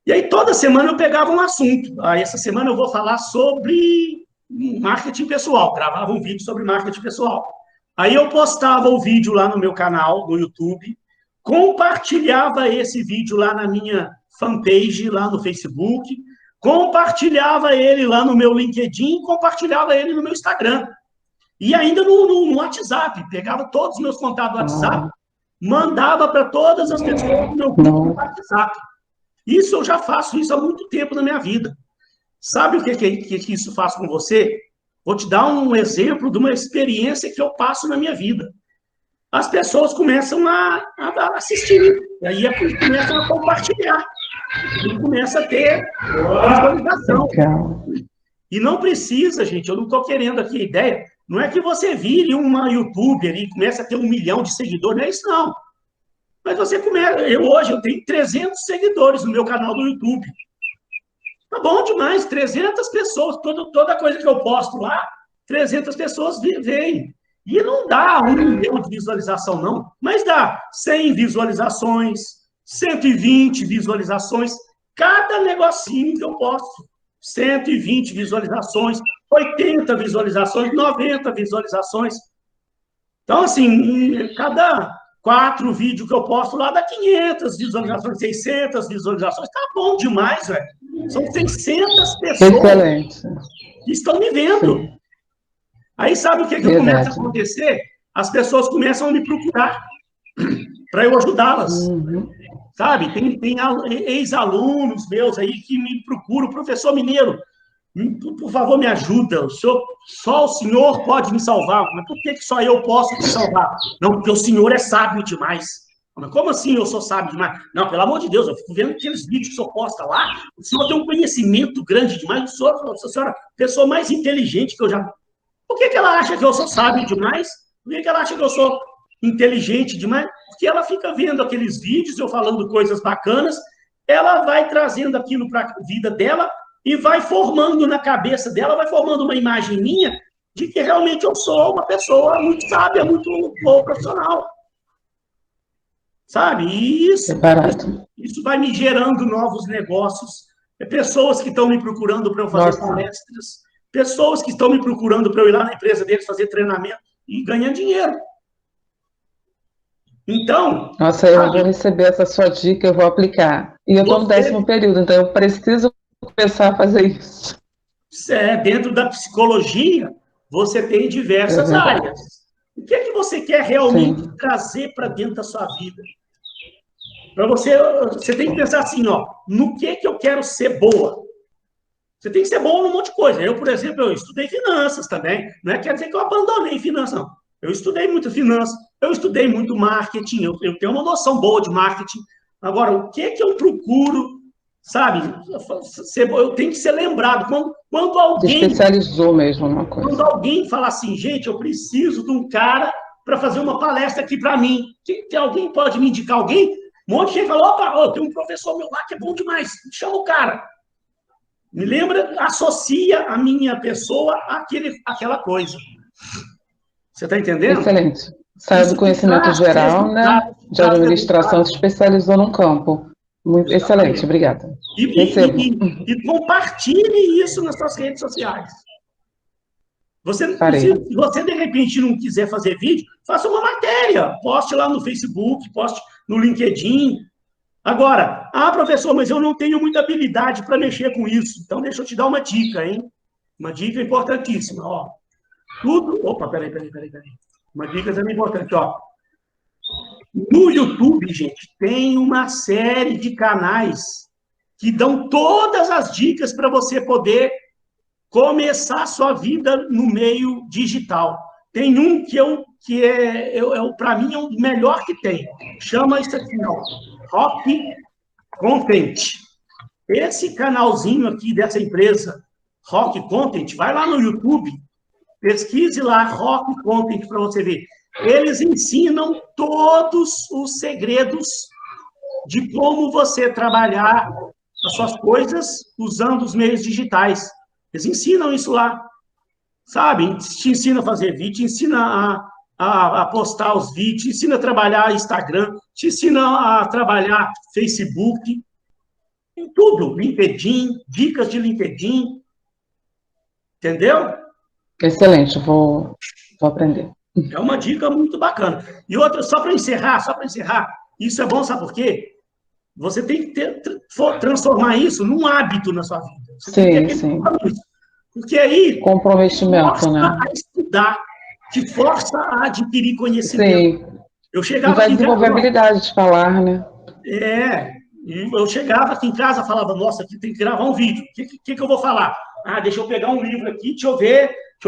E aí, toda semana eu pegava um assunto. Aí, essa semana eu vou falar sobre marketing pessoal. Gravava um vídeo sobre marketing pessoal. Aí eu postava o vídeo lá no meu canal, no YouTube, compartilhava esse vídeo lá na minha fanpage, lá no Facebook, compartilhava ele lá no meu LinkedIn, compartilhava ele no meu Instagram. E ainda no WhatsApp, pegava todos os meus contatos do WhatsApp, mandava para todas as pessoas do meu grupo do WhatsApp. Isso eu já faço isso há muito tempo na minha vida. Sabe o que isso faz com você? Vou te dar um exemplo de uma experiência que eu passo na minha vida. As pessoas começam a assistir, e aí começam a compartilhar, e começa a ter visualização. E não precisa, gente, eu não estou querendo aqui a ideia, não é que você vire uma youtuber e comece a ter 1 milhão de seguidores, não é isso não. Mas você começa, hoje eu tenho 300 seguidores no meu canal do YouTube. Tá bom demais, 300 pessoas, toda coisa que eu posto lá, 300 pessoas veem. E não dá 1 milhão de visualização, não, mas dá 100 visualizações, 120 visualizações, cada negocinho que eu posto. 120 visualizações, 80 visualizações, 90 visualizações. Então, assim, cada 4 vídeos que eu posto lá dá 500 visualizações, 600 visualizações. Tá bom demais, velho. São 600 pessoas Excelente. que estão me vendo. Sim. Aí sabe o que começa a acontecer? As pessoas começam a me procurar para eu ajudá-las. Sabe? Tem ex-alunos meus aí que me procuram, professor Mineiro, por favor, me ajuda. Só o senhor pode me salvar. Mas por que só eu posso te salvar? Não, porque o senhor é sábio demais. Mas como assim eu sou sábio demais? Não, pelo amor de Deus, eu fico vendo aqueles vídeos que o senhor posta lá. O senhor tem um conhecimento grande demais. O senhor é a pessoa mais inteligente que eu já... Por que ela acha que eu sou sábio demais? Por que ela acha que eu sou inteligente demais? Porque ela fica vendo aqueles vídeos, eu falando coisas bacanas, ela vai trazendo aquilo para a vida dela e vai formando na cabeça dela, vai formando uma imagem minha de que realmente eu sou uma pessoa muito sábia, muito boa profissional. Sabe? E isso vai me gerando novos negócios. Pessoas que estão me procurando para eu fazer palestras, pessoas que estão me procurando para eu ir lá na empresa deles fazer treinamento e ganhar dinheiro. Então... Nossa, eu vou receber essa sua dica, eu vou aplicar. E eu estou no 10º período, então eu preciso começar a fazer isso. Dentro da psicologia, você tem diversas áreas. O que é que você quer realmente trazer para dentro da sua vida? Para você tem que pensar assim, ó, no que eu quero ser boa? Você tem que ser bom num monte de coisa. Eu, por exemplo, eu estudei finanças também. Não quer dizer que eu abandonei finanças, não. Eu estudei muito finanças, eu estudei muito marketing, eu tenho uma noção boa de marketing. Agora, o que eu procuro, sabe? Eu tenho que ser lembrado. Quando alguém... Se especializou mesmo numa coisa. Quando alguém fala assim, gente, eu preciso de um cara para fazer uma palestra aqui para mim. Tem alguém pode me indicar alguém? Um monte de gente fala, opa, tem um professor meu lá que é bom demais. Chama o cara. Me lembra, associa a minha pessoa àquela coisa. Você está entendendo? Excelente. Saiu do conhecimento geral, né, de administração, se especializou num campo. Muito excelente, obrigada. E compartilhe isso nas suas redes sociais. Se você, de repente, não quiser fazer vídeo, faça uma matéria. Poste lá no Facebook, poste no LinkedIn. Agora, professor, mas eu não tenho muita habilidade para mexer com isso. Então, deixa eu te dar uma dica, hein? Uma dica importantíssima, ó. Opa, peraí. Uma dica também importante, ó. No YouTube, gente, tem uma série de canais que dão todas as dicas para você poder começar a sua vida no meio digital. Tem um para mim, é o melhor que tem. Chama isso aqui, ó, Rock Content. Esse canalzinho aqui dessa empresa, Rock Content, vai lá no YouTube, pesquise lá Rock Content para você ver. Eles ensinam todos os segredos de como você trabalhar as suas coisas usando os meios digitais. Eles ensinam isso lá, sabe? Te ensina a fazer vídeo, te ensina a postar os vídeos, te ensina a trabalhar Instagram, te ensina a trabalhar Facebook, em tudo, LinkedIn, dicas de LinkedIn, entendeu? Excelente, vou aprender. É uma dica muito bacana. E outra, só para encerrar, isso é bom, sabe por quê? Você tem que transformar isso num hábito na sua vida. Você tem que isso. Porque aí... Comprometimento, né? A estudar, te força a adquirir conhecimento. Sim. Eu chegava e vai desenvolver a habilidade de falar, né? Eu chegava aqui em casa e falava, nossa, aqui tem que gravar um vídeo. O que eu vou falar? Deixa eu pegar um livro aqui, deixa eu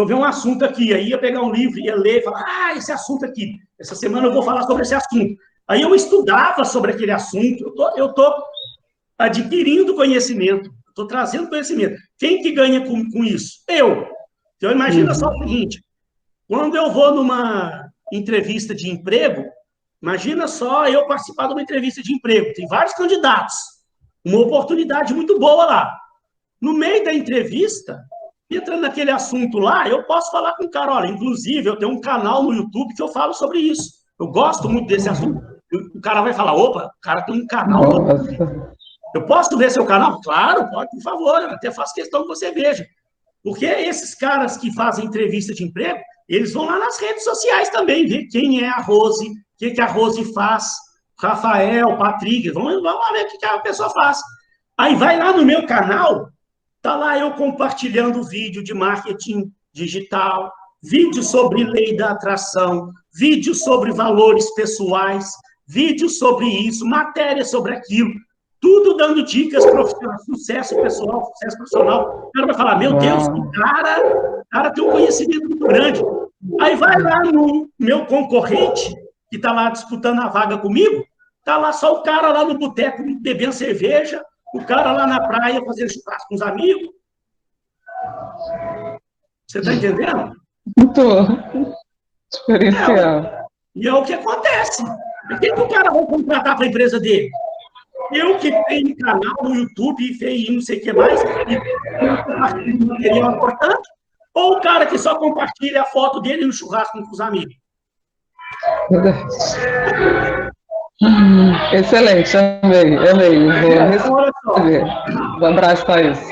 ver um assunto aqui. Aí ia pegar um livro, ia ler, falar, esse assunto aqui. Essa semana eu vou falar sobre esse assunto. Aí eu estudava sobre aquele assunto. Eu estou adquirindo conhecimento, estou trazendo conhecimento. Quem que ganha com isso? Eu. Então, imagina só o seguinte, quando eu vou numa entrevista de emprego, imagina só eu participar de uma entrevista de emprego. Tem vários candidatos. Uma oportunidade muito boa lá. No meio da entrevista, entrando naquele assunto lá, eu posso falar com o cara, olha, inclusive, eu tenho um canal no YouTube que eu falo sobre isso. Eu gosto muito desse assunto. O cara vai falar, opa, o cara tem um canal. Eu posso ver seu canal? Claro, pode, por favor. Eu até faço questão que você veja. Porque esses caras que fazem entrevista de emprego, eles vão lá nas redes sociais também, ver quem é a Rose, o que a Rose faz, Rafael, Patrick, vamos lá ver o que a pessoa faz. Aí vai lá no meu canal, tá lá eu compartilhando vídeo de marketing digital, vídeo sobre lei da atração, vídeo sobre valores pessoais, vídeo sobre isso, matéria sobre aquilo, tudo dando dicas profissionais, sucesso pessoal, sucesso profissional. O cara vai falar, meu Deus, o cara tem um conhecimento muito grande. Aí vai lá no meu concorrente, que está lá disputando a vaga comigo, tá lá só o cara lá no boteco bebendo cerveja, o cara lá na praia fazendo churrasco com os amigos. Você está entendendo? Muito diferencial. E é o que acontece. O que o cara vai contratar para a empresa dele? Eu que tenho canal no YouTube e não sei o que mais, e compartilho material importante, ou o cara que só compartilha a foto dele no churrasco com os amigos? Verdade. Excelente, amei. Vou abraçar isso.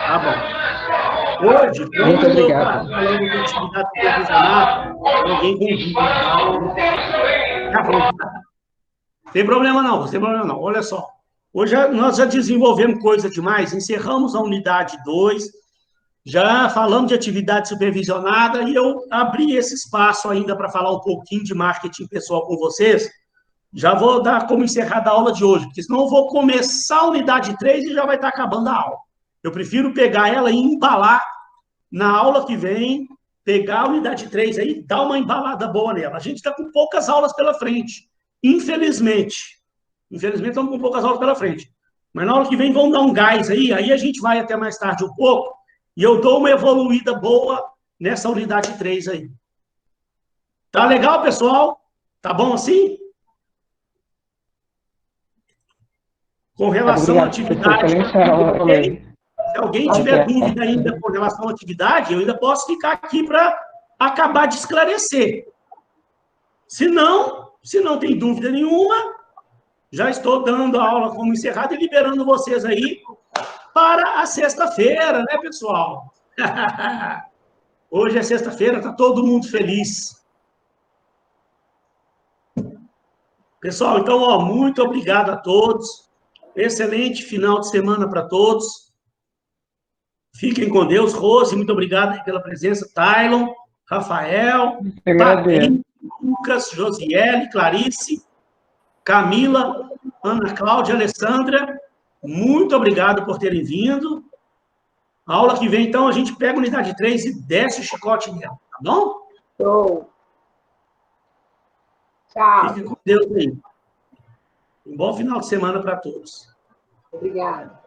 Tá bom. Hoje, muito obrigada. Falando de atividade supervisionada, alguém convida. Tá bom. Não tem problema não. Olha só. Hoje nós já desenvolvemos coisa demais, encerramos a unidade 2, já falamos de atividade supervisionada e eu abri esse espaço ainda para falar um pouquinho de marketing pessoal com vocês. Já vou dar como encerrada a aula de hoje, porque senão eu vou começar a unidade 3 e já vai estar acabando a aula. Eu prefiro pegar ela e embalar na aula que vem, pegar a unidade 3 aí, dar uma embalada boa nela. A gente está com poucas aulas pela frente, infelizmente. Infelizmente, estamos com poucas aulas pela frente. Mas na aula que vem, vamos dar um gás aí a gente vai até mais tarde um pouco, e eu dou uma evoluída boa nessa unidade 3 aí. Tá legal, pessoal? Tá bom assim? Com relação à atividade, se alguém tiver dúvida ainda com relação à atividade, eu ainda posso ficar aqui para acabar de esclarecer. Se não tem dúvida nenhuma, já estou dando a aula como encerrada e liberando vocês aí para a sexta-feira, né, pessoal? Hoje é sexta-feira, está todo mundo feliz. Pessoal, então, muito obrigado a todos. Excelente final de semana para todos. Fiquem com Deus. Rose, muito obrigado pela presença. Tailon, Rafael, Patrícia, Lucas, Josiele, Clarice, Camila, Ana Cláudia, Alessandra, muito obrigado por terem vindo. A aula que vem, então, a gente pega a unidade 3 e desce o chicote nela, tá bom? Show. Tchau. Fique com Deus aí. Um bom final de semana para todos. Obrigada.